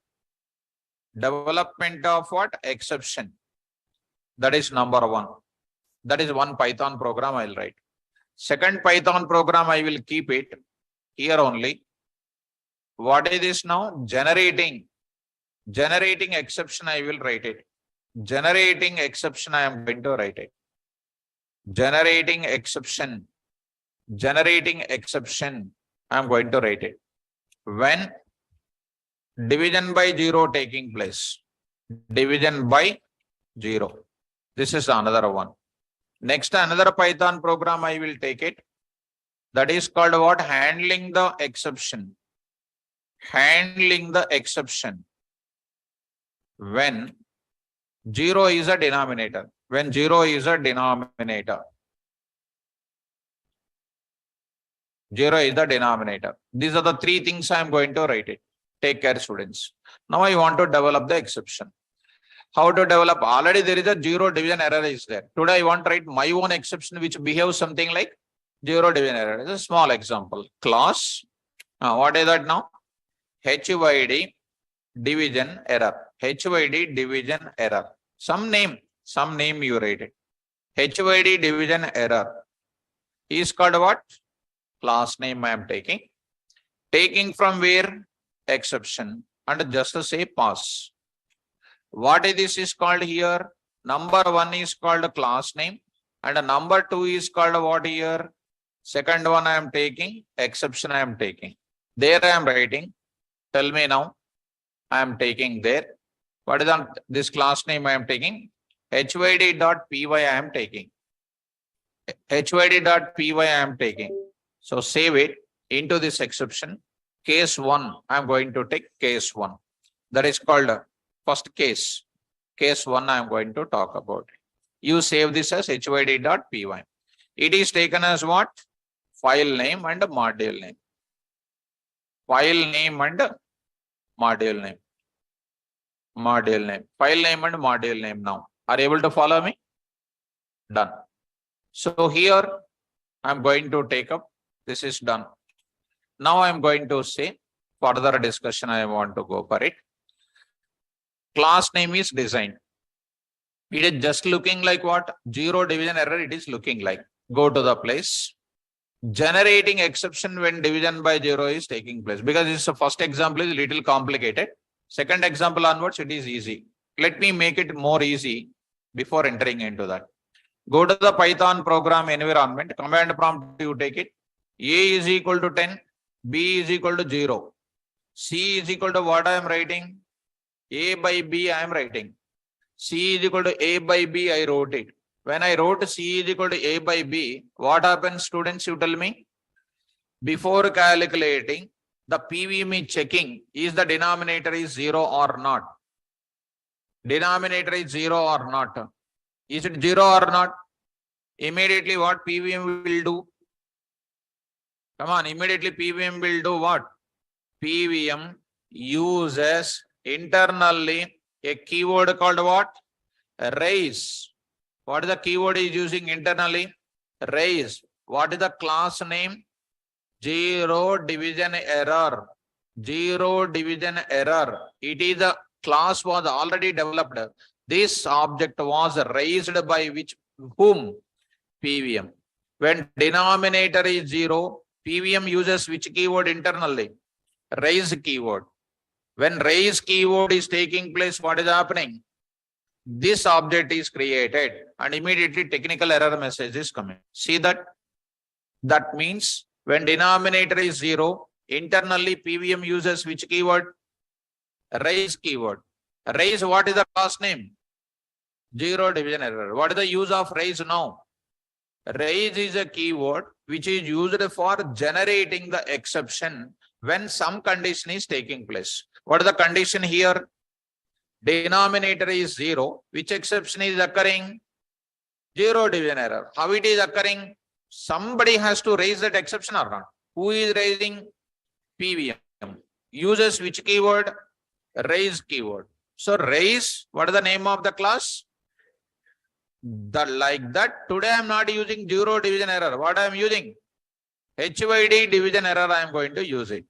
Development of what? Exception. That is number one. That is one Python program I will write. Second Python program I will keep it here only. What is this now? Generating exception I will write it. Generating exception I am going to write it. Generating exception I am going to write it. When division by zero taking place. Division by zero. This is another one. Next, another Python program I will take it. That is called what? Handling the exception. Handling the exception. When zero is a denominator. When zero is a denominator. Zero is the denominator. These are the three things I am going to write it. Take care, students. Now I want to develop the exception. How to develop? Already there is a zero division error is there. Today I want to write my own exception which behaves something like zero division error. It's a small example. Class. What is that now? HYD division error. HYD division error. Some name you write it. HYD division error is called what? Class name I am taking. Taking from where? Exception. And just to say pass. What is this is called here? Number one is called class name. And number two is called what here? Second one I am taking. Exception I am taking. There I am writing. Tell me now. I am taking there. What is this class name I am taking? HYD.py I am taking. HYD.py I am taking. So save it into this exception. Case 1, I am going to take case 1. That is called first case. Case 1 I am going to talk about. You save this as HYD.py. It is taken as what? File name and module name. File name and module name. Module name. File name and module name now. Are you able to follow me? Done. So here I am going to take up. This is done. Now I am going to say further discussion I want to go for it. Class name is designed. It is just looking like what? Zero division error it is looking like. Go to the place. Generating exception when division by zero is taking place. Because this first example is little complicated. Second example onwards it is easy. Let me make it more easy before entering into that. Go to the Python program environment. Command prompt you take it. A is equal to 10. B is equal to 0. C is equal to what I am writing? A by B I am writing. C is equal to A by B I wrote it. When I wrote C is equal to A by B, what happens, students? You tell me. Before calculating, the PVM is checking is the denominator is 0 or not. Denominator is 0 or not. Is it 0 or not? Immediately what PVM will do? Come on, immediately PVM will do what? PVM uses internally a keyword called what? Raise. What is the keyword is using internally? Raise. What is the class name? Zero division error. Zero division error. It is a class was already developed. This object was raised by which whom? PVM. When denominator is zero, PVM uses which keyword internally? Raise keyword. When raise keyword is taking place, what is happening? This object is created and immediately technical error message is coming. See that? That means when denominator is zero, internally PVM uses which keyword? Raise keyword. Raise, what is the class name? Zero division error. What is the use of raise now? Raise is a keyword which is used for generating the exception when some condition is taking place. What is the condition here? Denominator is zero. Which exception is occurring? Zero division error. How it is occurring? Somebody has to raise that exception or not? Who is raising? PVM. Uses which keyword? Raise keyword. So raise, what is the name of the class? Like that, today I am not using zero division error. What I am using? HYD division error I am going to use it.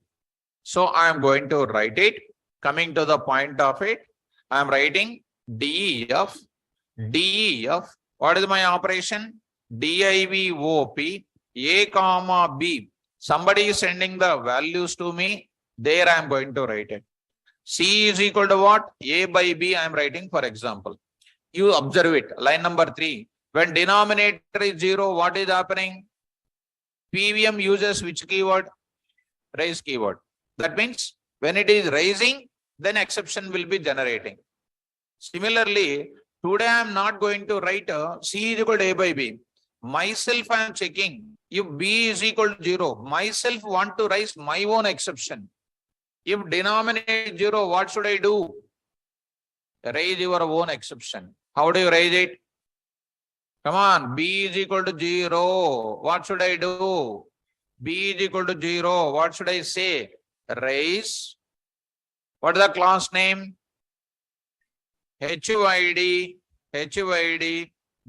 So I am going to write it. Coming to the point of it, I am writing DEF. What is my operation? DIVOP A comma B. Somebody is sending the values to me. There I am going to write it. C is equal to what? A by B I am writing, for example. You observe it. Line number 3. When denominator is zero, what is happening? PVM uses which keyword? Raise keyword. That means when it is raising, then exception will be generating. Similarly, today I am not going to write C is equal to A by B. Myself I am checking. If B is equal to 0, myself want to raise my own exception. If denominator is 0, what should I do? Raise your own exception. How do you raise it? Come on, B is equal to 0. What should I do? B is equal to 0. What should I say? Raise. What is the class name? HYD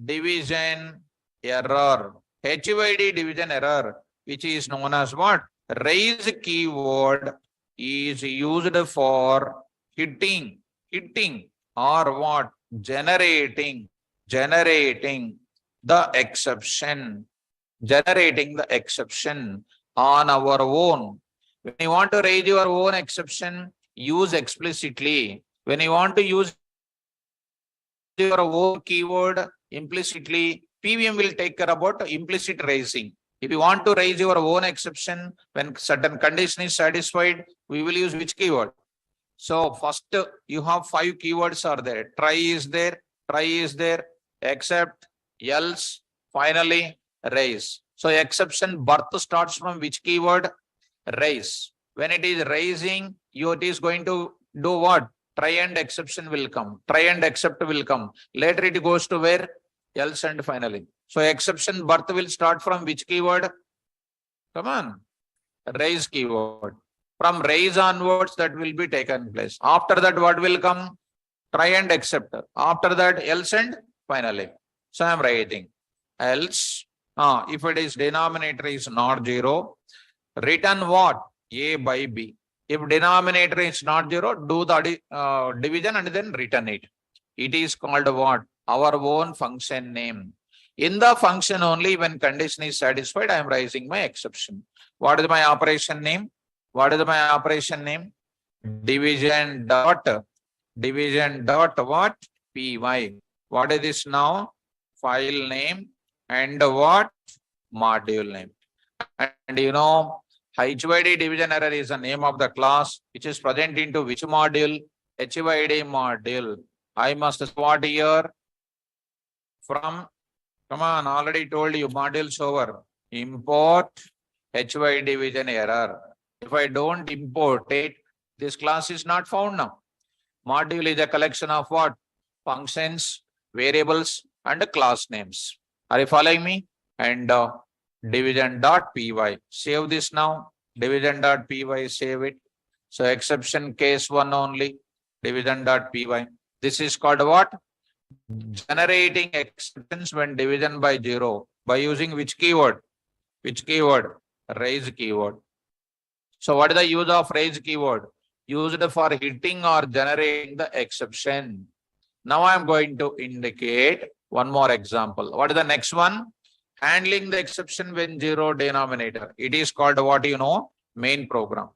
division error. HYD division error, which is known as what? Raise keyword is used for hitting or what? Generating the exception. Generating the exception on our own. When you want to raise your own exception, use explicitly. When you want to use your own keyword implicitly, PVM will take care about implicit raising. If you want to raise your own exception, when certain condition is satisfied, we will use which keyword? So first you have 5 keywords are there. Try is there, except, else, finally raise. So exception birth starts from which keyword? Raise. When it is raising, it is going to do what? Try and exception will come. Try and except will come. Later it goes to where? Else and finally. So exception birth will start from which keyword? Come on. Raise keyword. From raise onwards, that will be taken place. After that, what will come? Try and accept. After that, else and finally. So I am writing else. If it is denominator is not 0, return what? A by B. If denominator is not 0, do the division and then return it. It is called what? Our own function name. In the function only, when condition is satisfied, I am raising my exception. What is my operation name? Division dot what? Py. What is this now? File name and what? Module name. And you know, HYD division error is the name of the class which is present into which module? HYD module. I must spot here from, come on, already told you modules over. Import HYD division error. If I don't import it, this class is not found now. Module is a collection of what? Functions, variables, and class names. Are you following me? And division.py. Save this now. Division.py, save it. So exception case 1 only. Division.py. This is called what? Generating exceptions when division by 0 by using which keyword? Which keyword? Raise keyword. So what is the use of raise keyword? Used for hitting or generating the exception. Now I am going to indicate one more example. What is the next one? Handling the exception when 0 denominator. It is called what you know? Main program.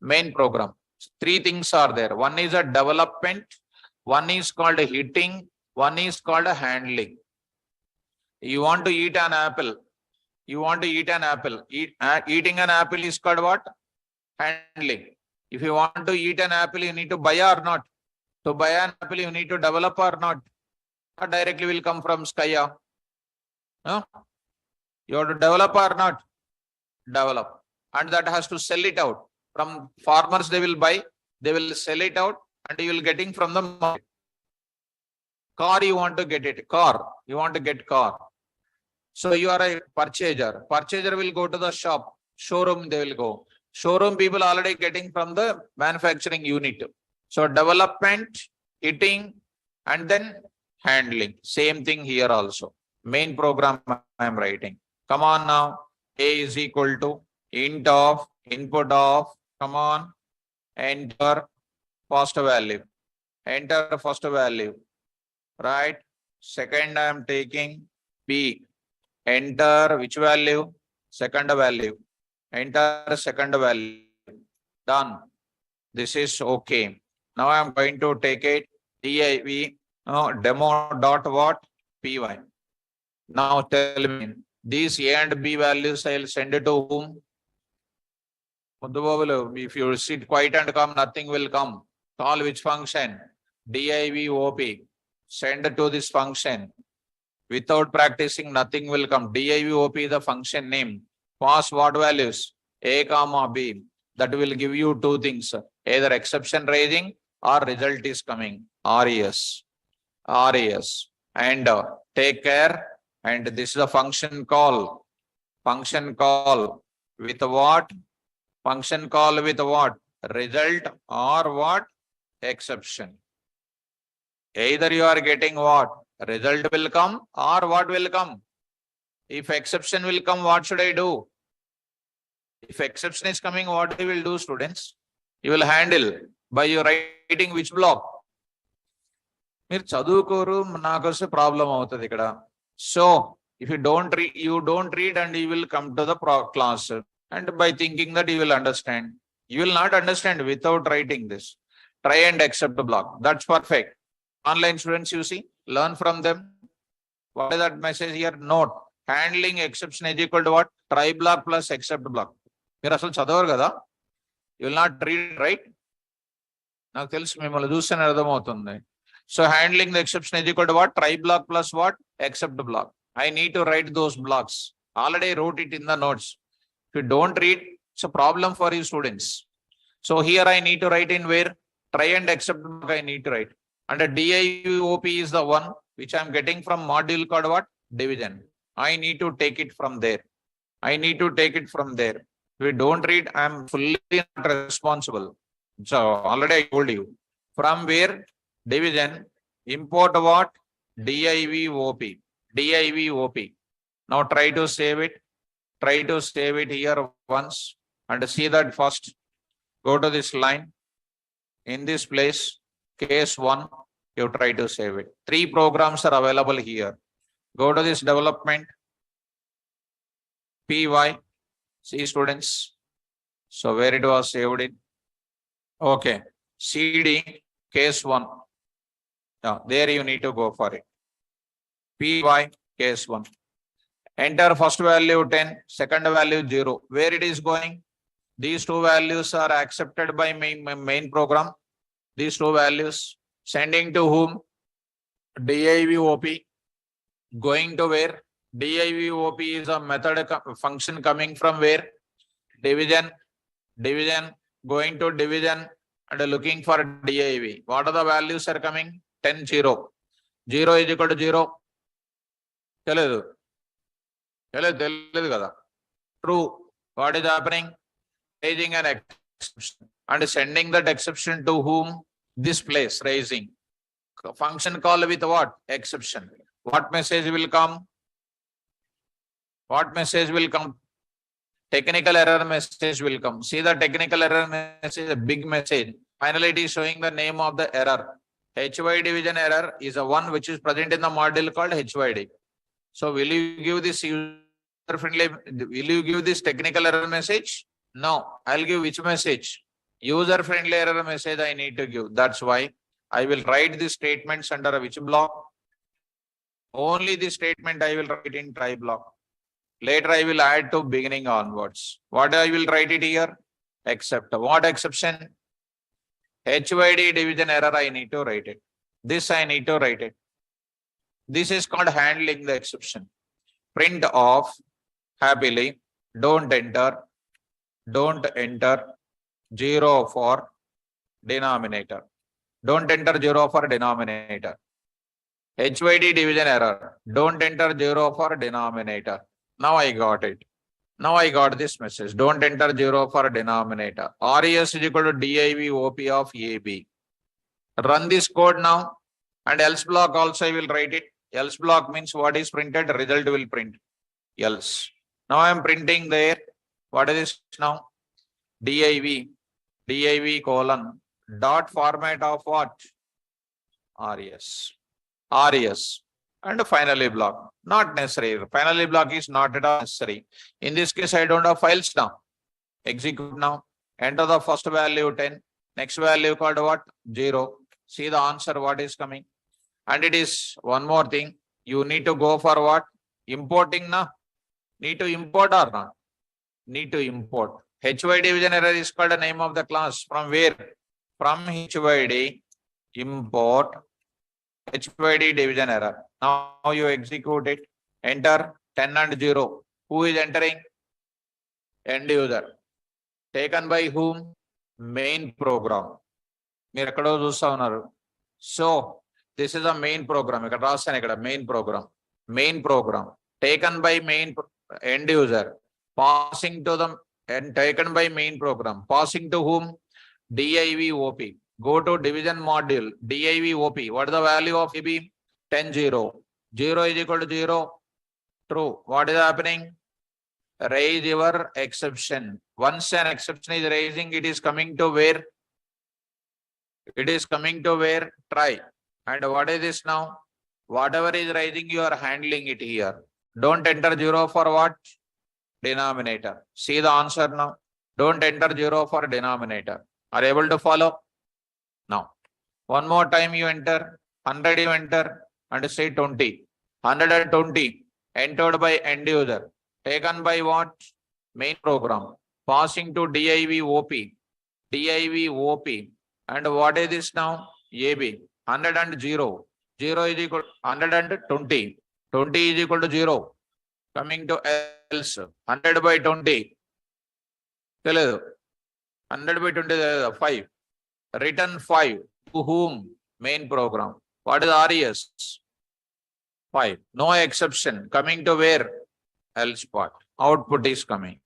Main program. Three things are there. One is a development. One is called hitting. One is called a handling. You want to eat an apple. You want to eat an apple. Eating an apple is called what? Handling. If you want to eat an apple, you need to buy or not. To buy an apple, you need to develop or not. Or directly will come from sky. No? You have to develop or not? Develop. And that has to sell it out. From farmers, they will buy, they will sell it out, and you will getting from the market. Car, you want to get it. Car, you want to get car. So you are a purchaser. Purchaser will go to the shop. Showroom, they will go. Showroom people already getting from the manufacturing unit. So development, hitting, and then handling. Same thing here also. Main program I am writing. Come on now. A is equal to int of input of, come on, enter first value. Enter first value. Right? Second I am taking B. Enter which value? Second value. Enter second value. Done. This is okay. Now I am going to take it div demo dot what? Py. Now tell me, these A and B values I will send it to whom? If you sit quiet and come, nothing will come. Call which function? div-op. Send to this function. Without practicing, nothing will come. div-op is the function name. Pass what values? A comma B. That will give you two things. Either exception raising or result is coming. RES. RES. And take care. And this is a function call. Function call with what? Function call with what? Result or what? Exception. Either you are getting what? Result will come or what will come? If exception will come, what should I do? If exception is coming, what you will do, students? You will handle by your writing which block? మీరు చదువుకోరు నాకు వస్తే problem అవుతుంది ఇక్కడ. So if you don't read and you will come to the class and by thinking that you will understand. You will not understand without writing this. Try and accept the block. That's perfect. Online students, you see, learn from them. What is that message here? Note. Handling exception is equal to what? Try block plus accept block. మీరు అసలు చదవరు కదా? You will not read, right? నాకు తెలుసు మిమ్మల్ని చూస్తేనే అర్థమవుతుంది. So handling the exception is equal to what? Try block plus what? Accept block. I need to write those blocks. Already wrote it in the notes. If you don't read, it's a problem for you students. So here I need to write in where? Try and accept block I need to write. And the div-op is the one which I am getting from module called what? Division. I need to take it from there. I need to take it from there. If you don't read, I am fully not responsible. So already I told you. From where? Division. Import what? div-op. div-op. Now try to save it. Try to save it here once and see that first. Go to this line. In this place, case 1, you try to save it. 3 programs are available here. Go to this development. Py. See students. So where it was saved in? Okay. CD, case 1. Now, there you need to go for it. Py, case 1. Enter first value 10, second value 0. Where it is going? These 2 values are accepted by main program. These 2 values sending to whom? div-op. Going to where? div-op is a method function coming from where? Division. Division. Going to division and looking for div. What are the values are coming? 10, 0. 0 is equal to 0. తెలియదు కదా. True. What is happening? Raising an exception and sending that exception to whom? This place, raising. function call with what? Exception. What message will come? What message will come? Technical error message will come. See the technical error message, a big message. Finally, it is showing the name of the error. HY division error is a one which is present in the module called HYD. So will you give this user friendly? Will you give this technical error message? No. I'll give which message? User friendly error message I need to give. That's why I will write the statements under which block? Only the statement I will write in try block. Later I will add to beginning onwards. What I will write it here? Except. What exception? HYD division error I need to write it. This I need to write it. This is called handling the exception. Print off happily. Don't enter 0 for denominator. Don't enter 0 for denominator. HYD division error. Don't enter 0 for denominator. Now I got it. Now I got this message. Don't enter 0 for denominator. RES is equal to div OP of AB. Run this code now. And else block also I will write it. Else block means what is printed, result will print. Else. Now I am printing there. What is this now? div colon dot format of what? RES. And finally block. Not necessary. Finally block is not at all necessary. In this case, I don't have files now. Execute now. Enter the first value 10. Next value called what? 0. See the answer what is coming. And it is one more thing. You need to go for what? Importing now. Need to import or not? Need to import. HY division error is called the name of the class. From where? From HYD. Import HYD division error. Now you execute it. Enter 10 and 0. Who is entering? End user. Taken by whom? Main program. So this is a main program. Main program. Main program. Taken by main end user. Passing to the and taken by main program. Passing to whom? div OP. Go to division module. div OP. What is the value of AB? 10 0. 0 is equal to 0. True. What is happening? Raise your exception. Once an exception is raising, it is coming to where? It is coming to where? Try. And what is this now? Whatever is rising, you are handling it here. Don't enter 0 for what? Denominator. See the answer now. Don't enter 0 for denominator. Are you able to follow? Now, one more time you enter. 100 you enter and say 20. 120 entered by end user. Taken by what? Main program. Passing to div OP. div OP. And what is this now? AB. 100 and 0. 0 is equal to 120. 20 is equal to 0. Coming to else. 100 by 20. 100 by 20 5. Return 5. To whom? Main program. What is RES? 5. No exception. Coming to where? Else part. Output is coming.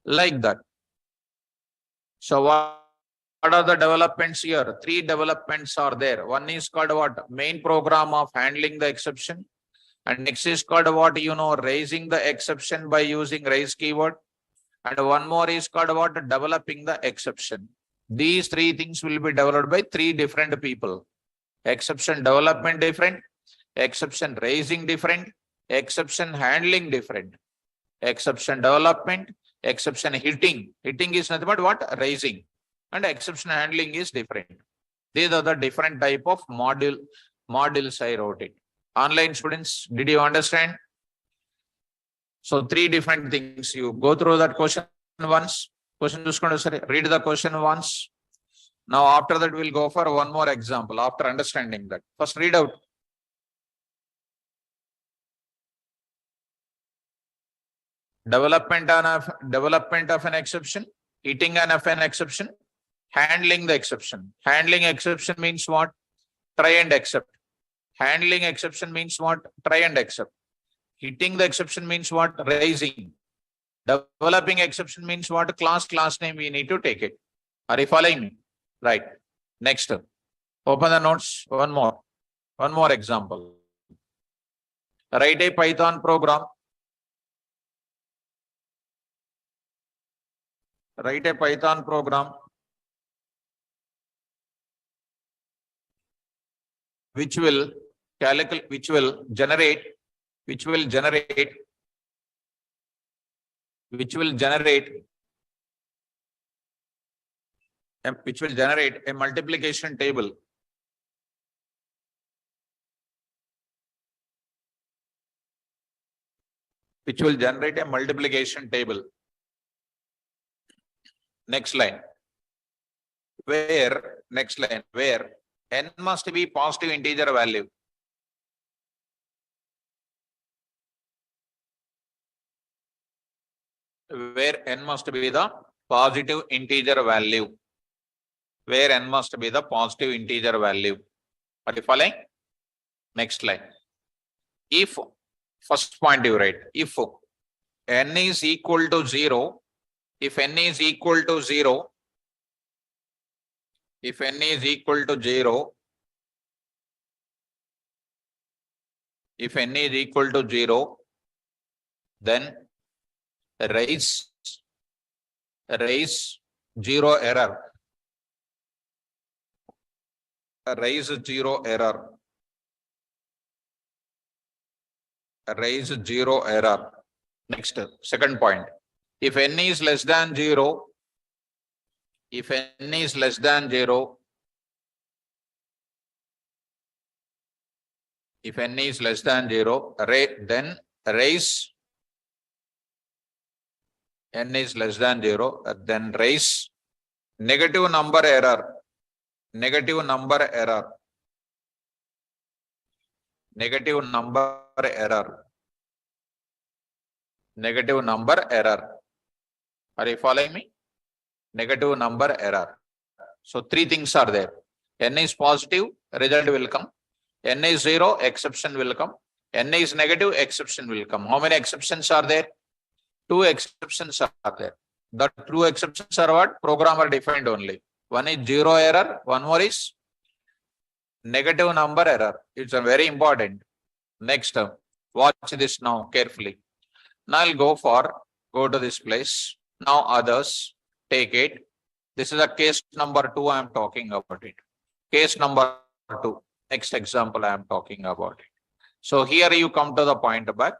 Like that. So what are the developments here? 3 developments are there. One is called what? Main program of handling the exception. And next is called what? Raising the exception by using raise keyword. And one more is called what? Developing the exception. These 3 things will be developed by 3 different people. Exception development different. Exception raising different. Exception handling different. Exception development. Exception hitting. Hitting is nothing but what? Raising. And exception handling is different. These are the different type of modules I wrote it. Online students, did you understand? So 3 different things. You go through that question once. Read the question once. Now after that we'll go for one more example after understanding that. First read out. Development of an exception. Hitting an exception. Handling the exception. Handling exception means what? Try and accept. Handling exception means what? Try and accept. Hitting the exception means what? Raising. Developing exception means what? Class name we need to take it. Are you following me? Right. Next. Open the notes. One more. One more example. Write a Python program. Write a Python program which will calculate, which will generate a multiplication table. Which will generate a multiplication table. Next line. Where n must be positive integer value. Where n must be the positive integer value. Where n must be the positive integer value. Are you following? Next line. If, first point you write, if n is equal to 0, if n is equal to 0, if n is equal to 0, if n is equal to 0, then raise 0 error. Raise 0 error. Raise 0 error. Next, second point. If n is less than 0, if n is less than 0, if n is less than 0, then raise n is less than 0, then raise negative number error. Negative number error. Negative number error. Negative number error. Are you following me? Negative number error. So three things are there. N is positive, result will come. N is 0, exception will come. N is negative, exception will come. How many exceptions are there? 2 exceptions are there. The 2 exceptions are what? Programmer defined only. One is 0 error, one more is negative number error. It's a very important. Next, watch this now carefully. Now I'll go to this place. Now others, take it. This is a case number 2 I am talking about it. Case number 2. Next example I am talking about it. So here you come to the point back.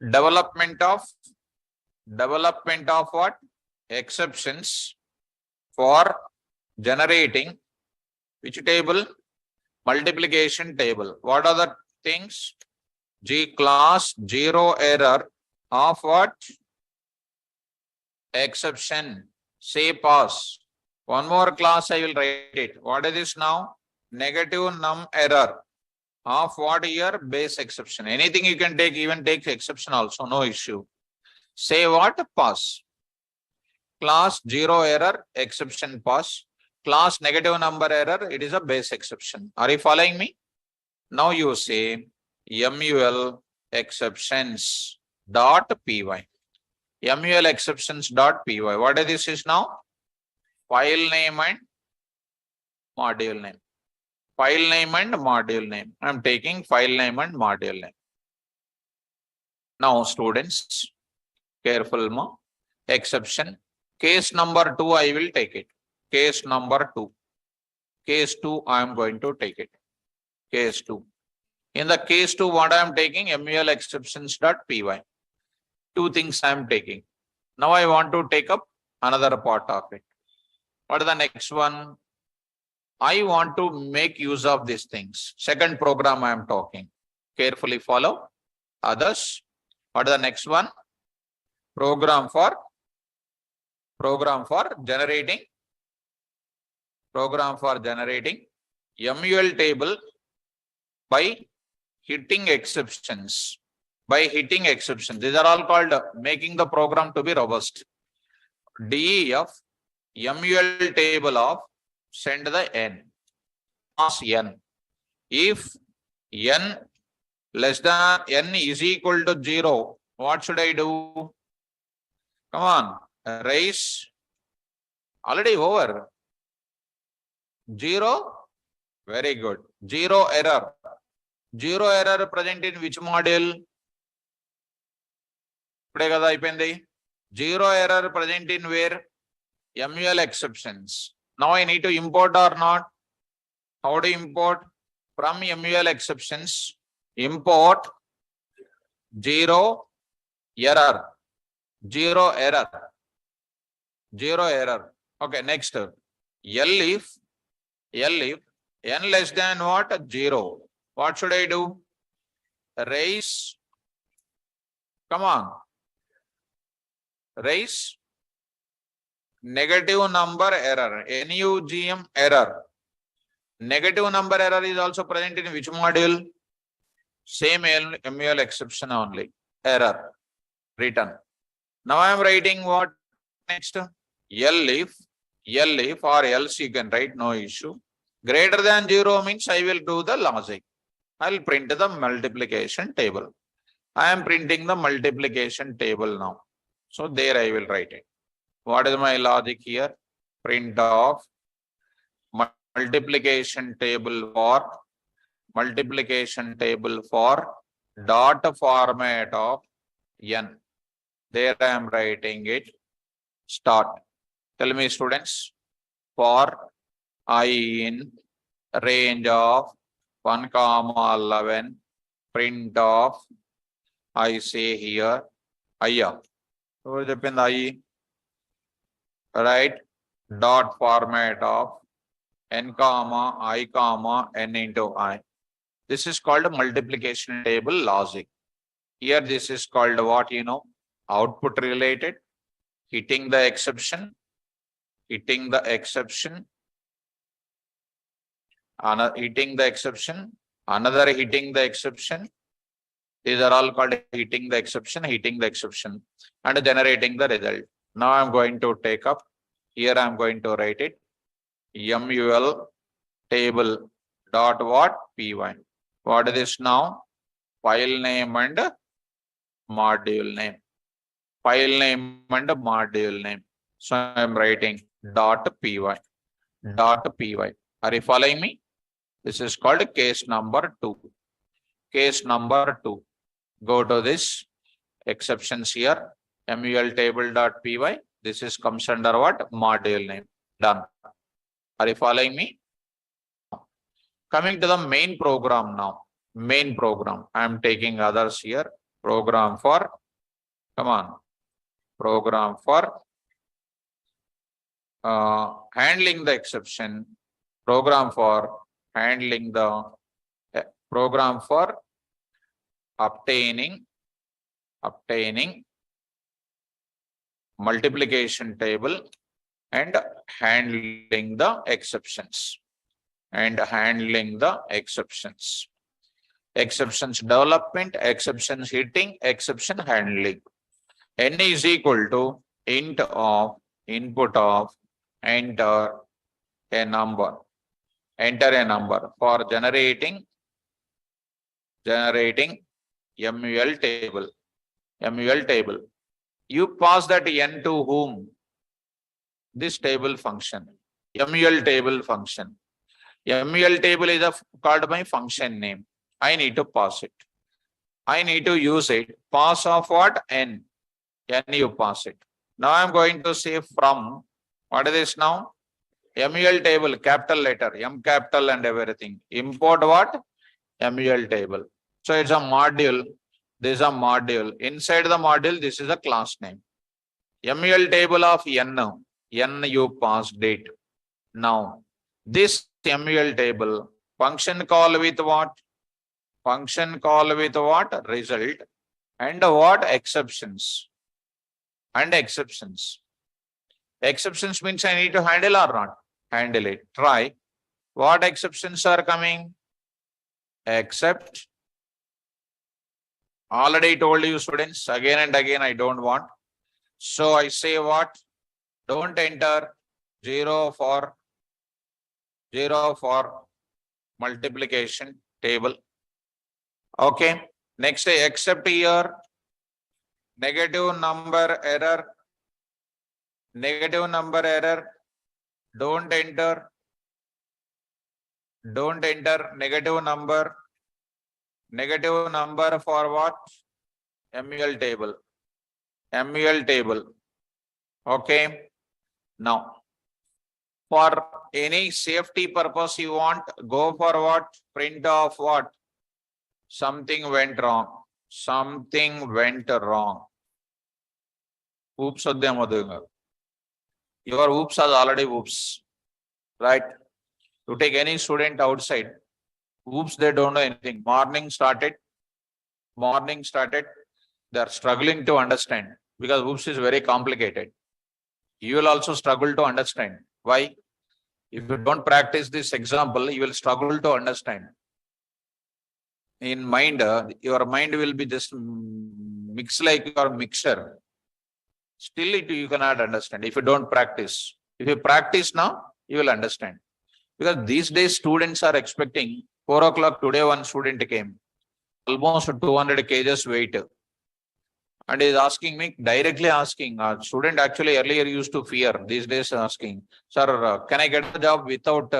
Development of what? Exceptions for generating which table? Multiplication table. What are the things? Class 0 error of what? Exception. Say pass. One more class I will write it. What is this now? Negative num error of what here? Base exception. Anything you can take, even take exception also, no issue. Say what? Pass. Class 0 error, exception pass. Class negative number error, it is a base exception. Are you following me? Now you say MUL exceptions dot py. MUL exceptions dot py. What is this is now? File name and module name. File name and module name. I am taking file name and module name. Now students, careful ma. Exception. Case number 2 I will take it. Case number 2. Case 2 I am going to take it. Case 2. In the case 2 what I am taking? MUL exceptions dot py. 2 things I am taking. Now I want to take up another part of it. What is the next one? I want to make use of these things. Second program I am talking. Carefully follow. Others. What is the next one? Program for generating MUL table by hitting exceptions. These are all called making the program to be robust. DEF MUL table of send the n. Pass n. If n less than n is equal to 0, what should I do? Come on, raise. Already over. 0. Very good. Zero error. Zero error present in which module? Zero error present in where? MUL exceptions. Now I need to import or not? How to import? From MUL exceptions, import zero error. Zero error. Zero error. Okay, next. If n less than what? 0. What should I do? Raise. Come on. Raise negative number error. NUGM error. Negative number error is also present in which module? Same MUL exception only. Error. Written. Now I am writing what next? If or else you can write, no issue. Greater than 0 means I will do the logic. I will print the multiplication table. I am printing the multiplication table now. So there I will write it. What is my logic here? Print of multiplication table for dot format of n. There I am writing it. Start. Tell me, students, for I in range of 1, 11, print of, I say here, I. Right? Dot format of n, I, n into I. This is called a multiplication table logic. Here this is called what? Output related, hitting the exception, another hitting the exception. These are all called hitting the exception, and generating the result. Now I am going to take up, here I am going to write it, MUL table dot what? Py. What is this now? File name and module name. File name and module name. So I am writing .py. Are you following me? This is called case number 2. Case number 2. Go to this exceptions here. MUL table.py. This is comes under what? Module name. Done. Are you following me? Coming to the main program now. Main program. I am taking others here. Program for, come on. Program for handling the exception. Program for handling the program for obtaining multiplication table and handling the exceptions. Exceptions development, exceptions hitting, exception handling. N is equal to int of input of enter a number for generating MUL table. You pass that n to whom? This table function, MUL table function. MUL table is called by function name. I need to pass it. I need to use it. Pass of what? N. N you pass it. Now I am going to say from, what is this now? MUL table, capital letter, M capital and everything. Import what? MUL table. So it's a module. This is a module. Inside the module, this is a class name. MUL table of N. N you pass date. Now, this MUL table, function call with what? Result. And what? Exceptions. Exceptions means I need to handle or not? Handle it. Try. What exceptions are coming? Except. Already told you, students, again and again, I don't want. So I say what? Don't enter 0 for multiplication table. Okay. Next, except here, negative number error. Don't enter Don't enter negative number. Negative number for what? MUL table. MUL table. Okay. Now, for any safety purpose you want, go for what? Print of what? Something went wrong. Something went wrong. Oops, your oops are already oops. Right? You take any student outside. Oops, they don't know anything. Morning started. They are struggling to understand because oops is very complicated. You will also struggle to understand. Why? If you don't practice this example, you will struggle to understand. In mind, your mind will be just mixed like your mixture. Still, you cannot understand if you don't practice. If you practice now, you will understand. Because these days, students are expecting 4 o'clock today, one student came. Almost 200 kgs weight. And is asking me, directly asking, student actually earlier used to fear, these days asking, sir, can I get the job without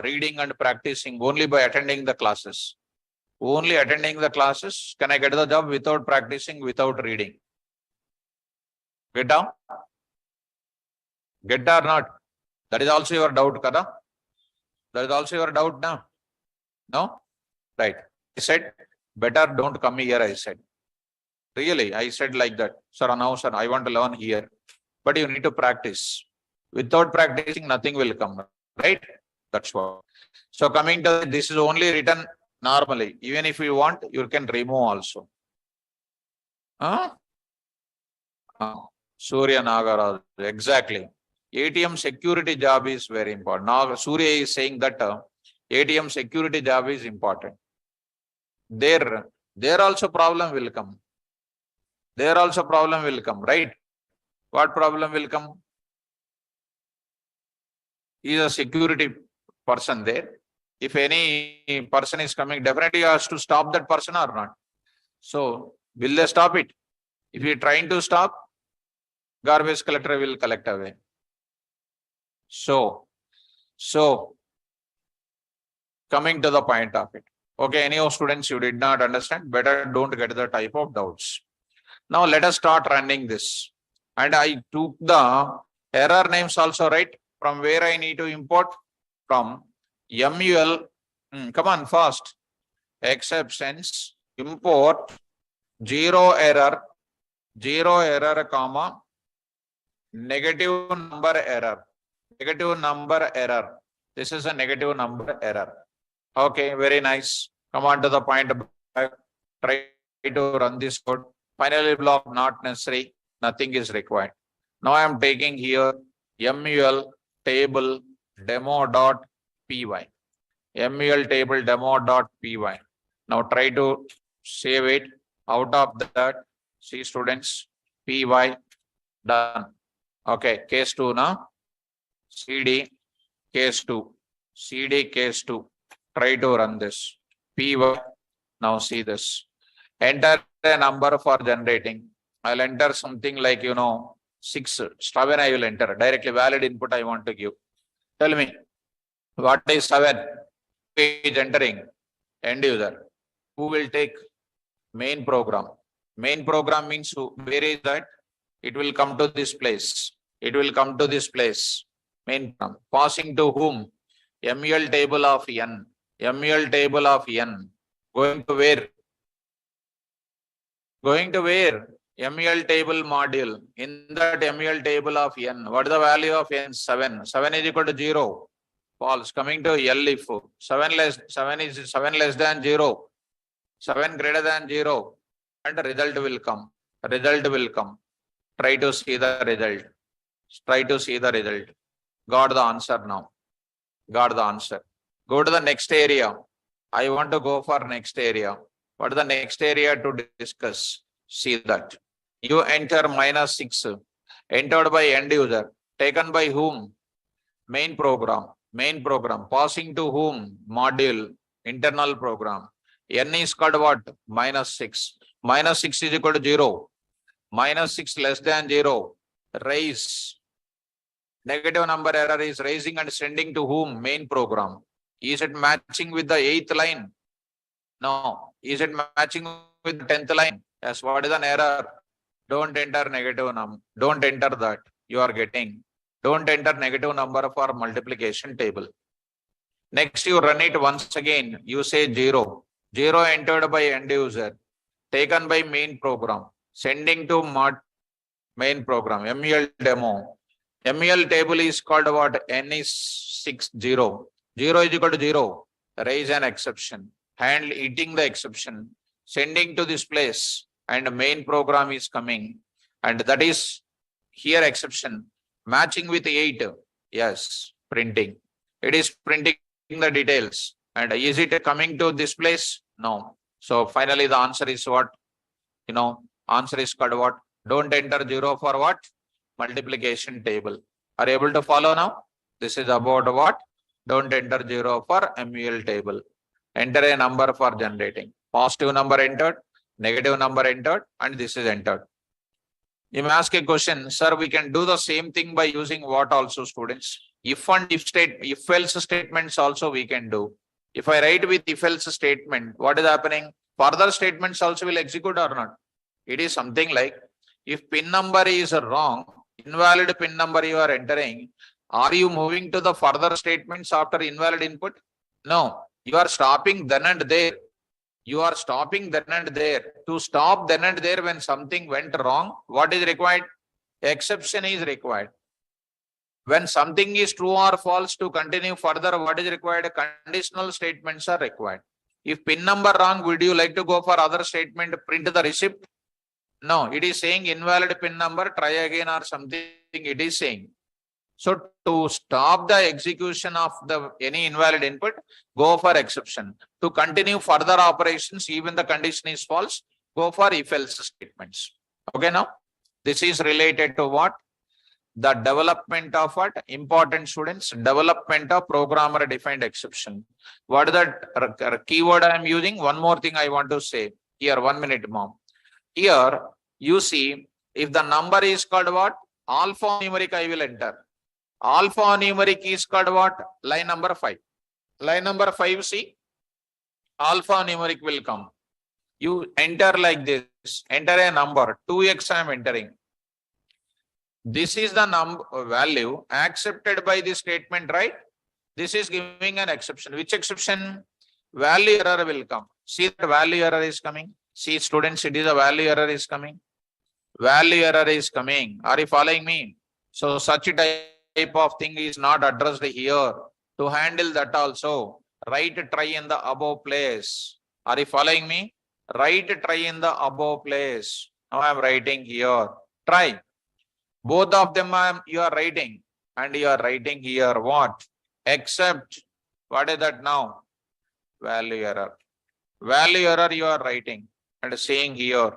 reading and practicing, only by attending the classes? Only attending the classes, can I get the job without practicing, without reading? Get down? Get or not? That is also your doubt, Kada? That is also your doubt now? No? Right. I said, better don't come here, I said. Really, I said like that. Sir, now, sir, I want to learn here. But you need to practice. Without practicing, nothing will come. Right? That's what. So coming to this is only written normally. Even if you want, you can remove also. Surya Nagaraj. Exactly. ATM security job is very important. Now Surya is saying that ATM security job is important. There also problem will come. There also problem will come, right? What problem will come? He is a security person there. If any person is coming, definitely has to stop that person or not. So, will they stop it? If you are trying to stop, garbage collector will collect away. So coming to the point of it. Okay, any of students you did not understand, better don't get the type of doubts. Now let us start running this. And I took the error names also, right? From where I need to import? From MUL. Come on, fast. Exceptions, import, zero error, comma, negative number error. Negative number error. This is a negative number error. Okay, very nice. Come on to the point. Try to run this code. Finally, block not necessary. Nothing is required. Now I am taking here MUL table demo.py. MUL table demo.py. Now try to save it. Out of that, see students, py done. Okay, case 2 now. CD case 2. CD case 2. Try to run this. py. Now see this. Enter a number for generating. I'll enter something like 6. 7 I will enter. Directly valid input I want to give. Tell me, what is 7? Page entering. End user. Who will take? Main program. Main program means where is that? It will come to this place. It will come to this place. Main program. Passing to whom? MUL table of n. MUL table of n. Going to where? Going to where? MUL table module. In that MUL table of n, what is the value of n? 7. 7 is equal to 0. False. Coming to L if 7 less than 0. 7 greater than 0. And the result will come. Result will come. Try to see the result. Try to see the result. Got the answer now. Got the answer. Go to the next area. I want to go for next area. What is the next area to discuss? See that. You enter -6. Entered by end user. Taken by whom? Main program. Main program. Passing to whom? Module. Internal program. N is called what? -6. -6 is equal to 0. -6 less than 0. Raise. Negative number error is raising and sending to whom? Main program. Is it matching with the 8th line? No. Is it matching with the 10th line? Yes. What is an error? Don't enter negative number. Don't enter that. You are getting. Don't enter negative number for multiplication table. Next, you run it once again. You say 0. 0 entered by end user. Taken by main program. Sending to main program. MEL demo. MEL table is called what? N is 60. 0 is equal to 0. Raise an exception. Handle eating the exception. Sending to this place. And main program is coming. And that is here exception. Matching with 8. Yes. Printing. It is printing the details. And is it coming to this place? No. So finally the answer is what? Answer is called what? Don't enter 0 for what? Multiplication table. Are you able to follow now? This is about what? Don't enter 0 for MEL table. Enter a number for generating. Positive number entered, negative number entered, and this is entered. You may ask a question, sir, we can do the same thing by using what also, students? If and if else statements also we can do. If I write with if else statement, what is happening? Further statements also will execute or not? It is something like, if pin number is wrong, invalid pin number you are entering, are you moving to the further statements after invalid input? No, you are stopping then and there. You are stopping then and there. To stop then and there when something went wrong, what is required? Exception is required. When something is true or false, to continue further, what is required? Conditional statements are required. If pin number wrong, would you like to go for other statement, print the receipt? No, it is saying invalid pin number, try again or something it is saying. So to stop the execution of any invalid input, go for exception. To continue further operations, even the condition is false, go for if else statements. Okay, now this is related to what? The development of what? Important students, development of programmer defined exception. What is that keyword I am using? One more thing I want to say here. 1 minute, mom. Here you see, if the number is called what? Alphanumeric I will enter. Alphanumeric is called what? Line number 5. Line number 5, see, alphanumeric will come. You enter like this, enter a number, 2x I am entering. This is the number value accepted by the statement, right? This is giving an exception. Which exception? Value error will come. See, that value error is coming. See, students, it is a value error is coming. Value error is coming. Are you following me? So such a type of thing is not addressed here. To handle that also, write try in the above place. Are you following me? Write try in the above place. Now I am writing here. Try. Both of them you are writing. And you are writing here what? Except, what is that now? Value error. Value error you are writing and saying here.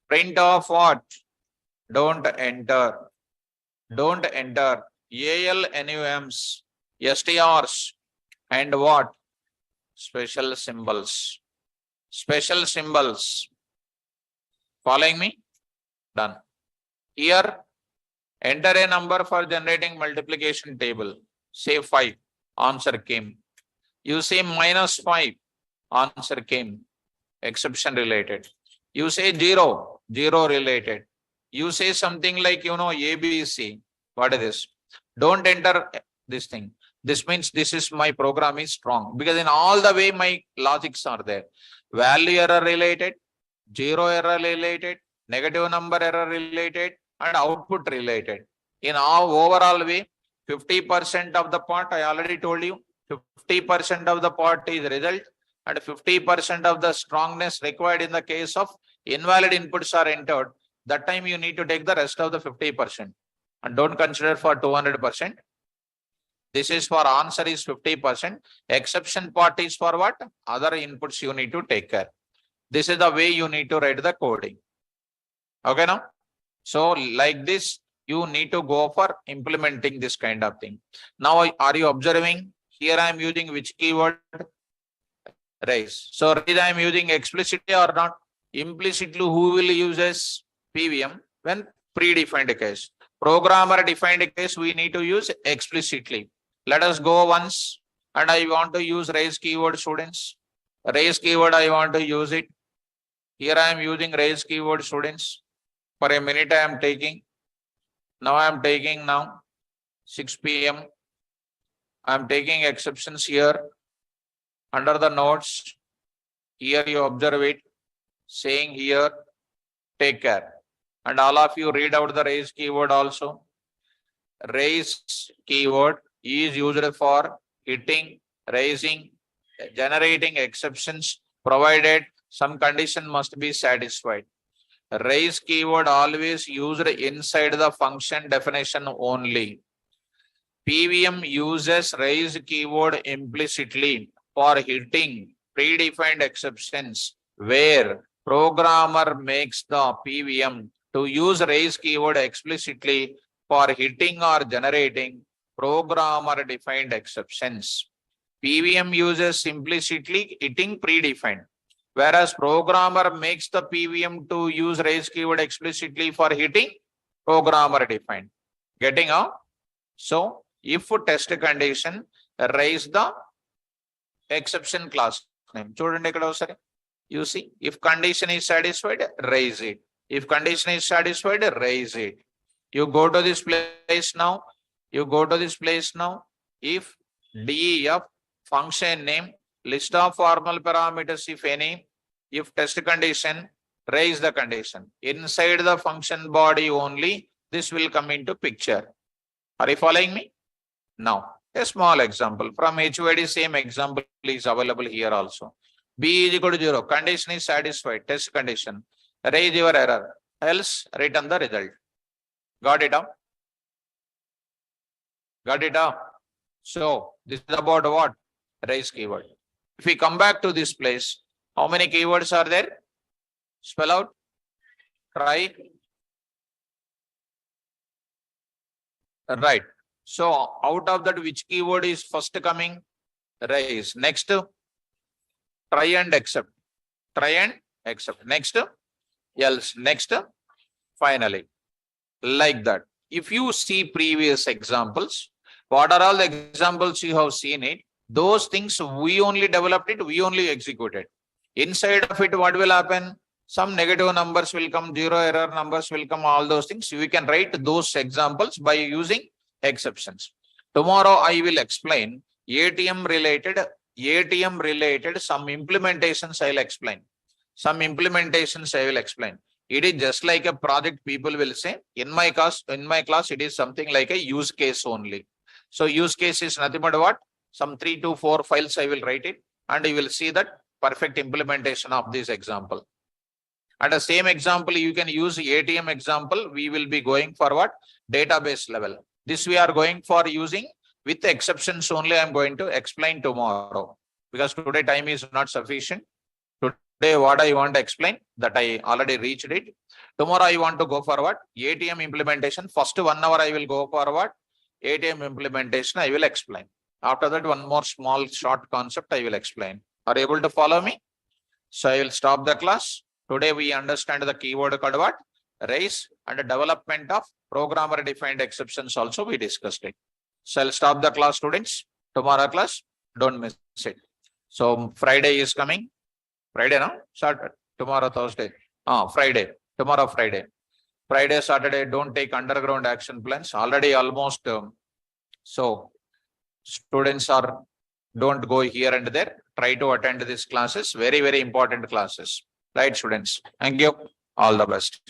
Print off what? Don't enter. Don't enter. ALNUMs, STRs, and what? Special symbols. Special symbols. Following me? Done. Here, enter a number for generating multiplication table. Say 5. Answer came. You say -5. Answer came. Exception related. You say 0. 0 related. You say something like, ABC. What is this? Don't enter this thing. This means this is my program is strong, because in all the way my logics are there. Value error related, 0 error related, negative number error related, and output related. In all overall way, 50% of the part, I already told you, 50% of the part is result, and 50% of the strongness required in the case of invalid inputs are entered. That time you need to take the rest of the 50%. And don't consider for 200%. This is for answer is 50%. Exception part is for what? Other inputs you need to take care. This is the way you need to write the coding. Okay, now? So like this, you need to go for implementing this kind of thing. Now, are you observing? Here I am using which keyword? Raise. So raise I am using explicitly or not? Implicitly, who will use as PVM? When predefined case. Programmer defined case, we need to use explicitly. Let us go once. and I want to use raise keyword, students. Raise keyword, I want to use it. Here I am using raise keyword, students. For a minute I am taking. Now I am taking 6 p.m. I am taking exceptions here. Under the notes, here you observe it, saying here, take care. And all of you read out the raise keyword also. Raise keyword is used for hitting, raising, generating exceptions, provided some condition must be satisfied. Raise keyword always used inside the function definition only. PVM uses raise keyword implicitly for hitting predefined exceptions where programmer makes the PVM to use raise keyword explicitly for hitting or generating programmer defined exceptions. PVM uses implicitly hitting predefined, whereas programmer makes the PVM to use raise keyword explicitly for hitting programmer defined. Getting out? So if test condition, raise the exception class name. You see, if condition is satisfied, raise it. If condition is satisfied, raise it. You go to this place now. You go to this place now. If DEF function name, list of formal parameters, if any, if test condition, raise the condition. Inside the function body only, this will come into picture. Are you following me? Now, a small example from HYD, same example is available here also. B is equal to 0. Condition is satisfied. Test condition. Raise your error. Else return the result. Got it up? Got it up? So this is about what? Raise keyword. If we come back to this place, how many keywords are there? Spell out. Try. Right. So out of that, which keyword is first coming? Raise. Next, try and accept. Try and accept. Next, else. Next, finally. Like that. If you see previous examples, what are all the examples you have seen it? Those things we only developed it, we only executed. Inside of it, what will happen? Some negative numbers will come, 0 error numbers will come, all those things. We can write those examples by using exceptions. Tomorrow I will explain ATM related some implementations I will explain. Some implementations I will explain. It is just like a project, people will say. In my class, it is something like a use case only. So use case is nothing but what? Some 3 to 4 files I will write it, and you will see that perfect implementation of this example. And the same example, you can use ATM example. We will be going for what? Database level. This we are going for using with exceptions only. I am going to explain tomorrow because today time is not sufficient. Today what I want to explain, that I already reached it. Tomorrow I want to go for what? ATM implementation. First 1 hour I will go for what? ATM implementation I will explain. After that, one more small short concept I will explain. Are you able to follow me? So I will stop the class. Today we understand the keyword called what? Raise, and the development of programmer defined exceptions also we discussed it. So I'll stop the class, students. Tomorrow class, don't miss it. So Friday is coming. Friday, no? Saturday. Tomorrow Thursday. Friday. Tomorrow Friday. Friday, Saturday, don't take underground action plans. Already almost, so students don't go here and there. Try to attend these classes. Very, very important classes. Right, students? Thank you. All the best.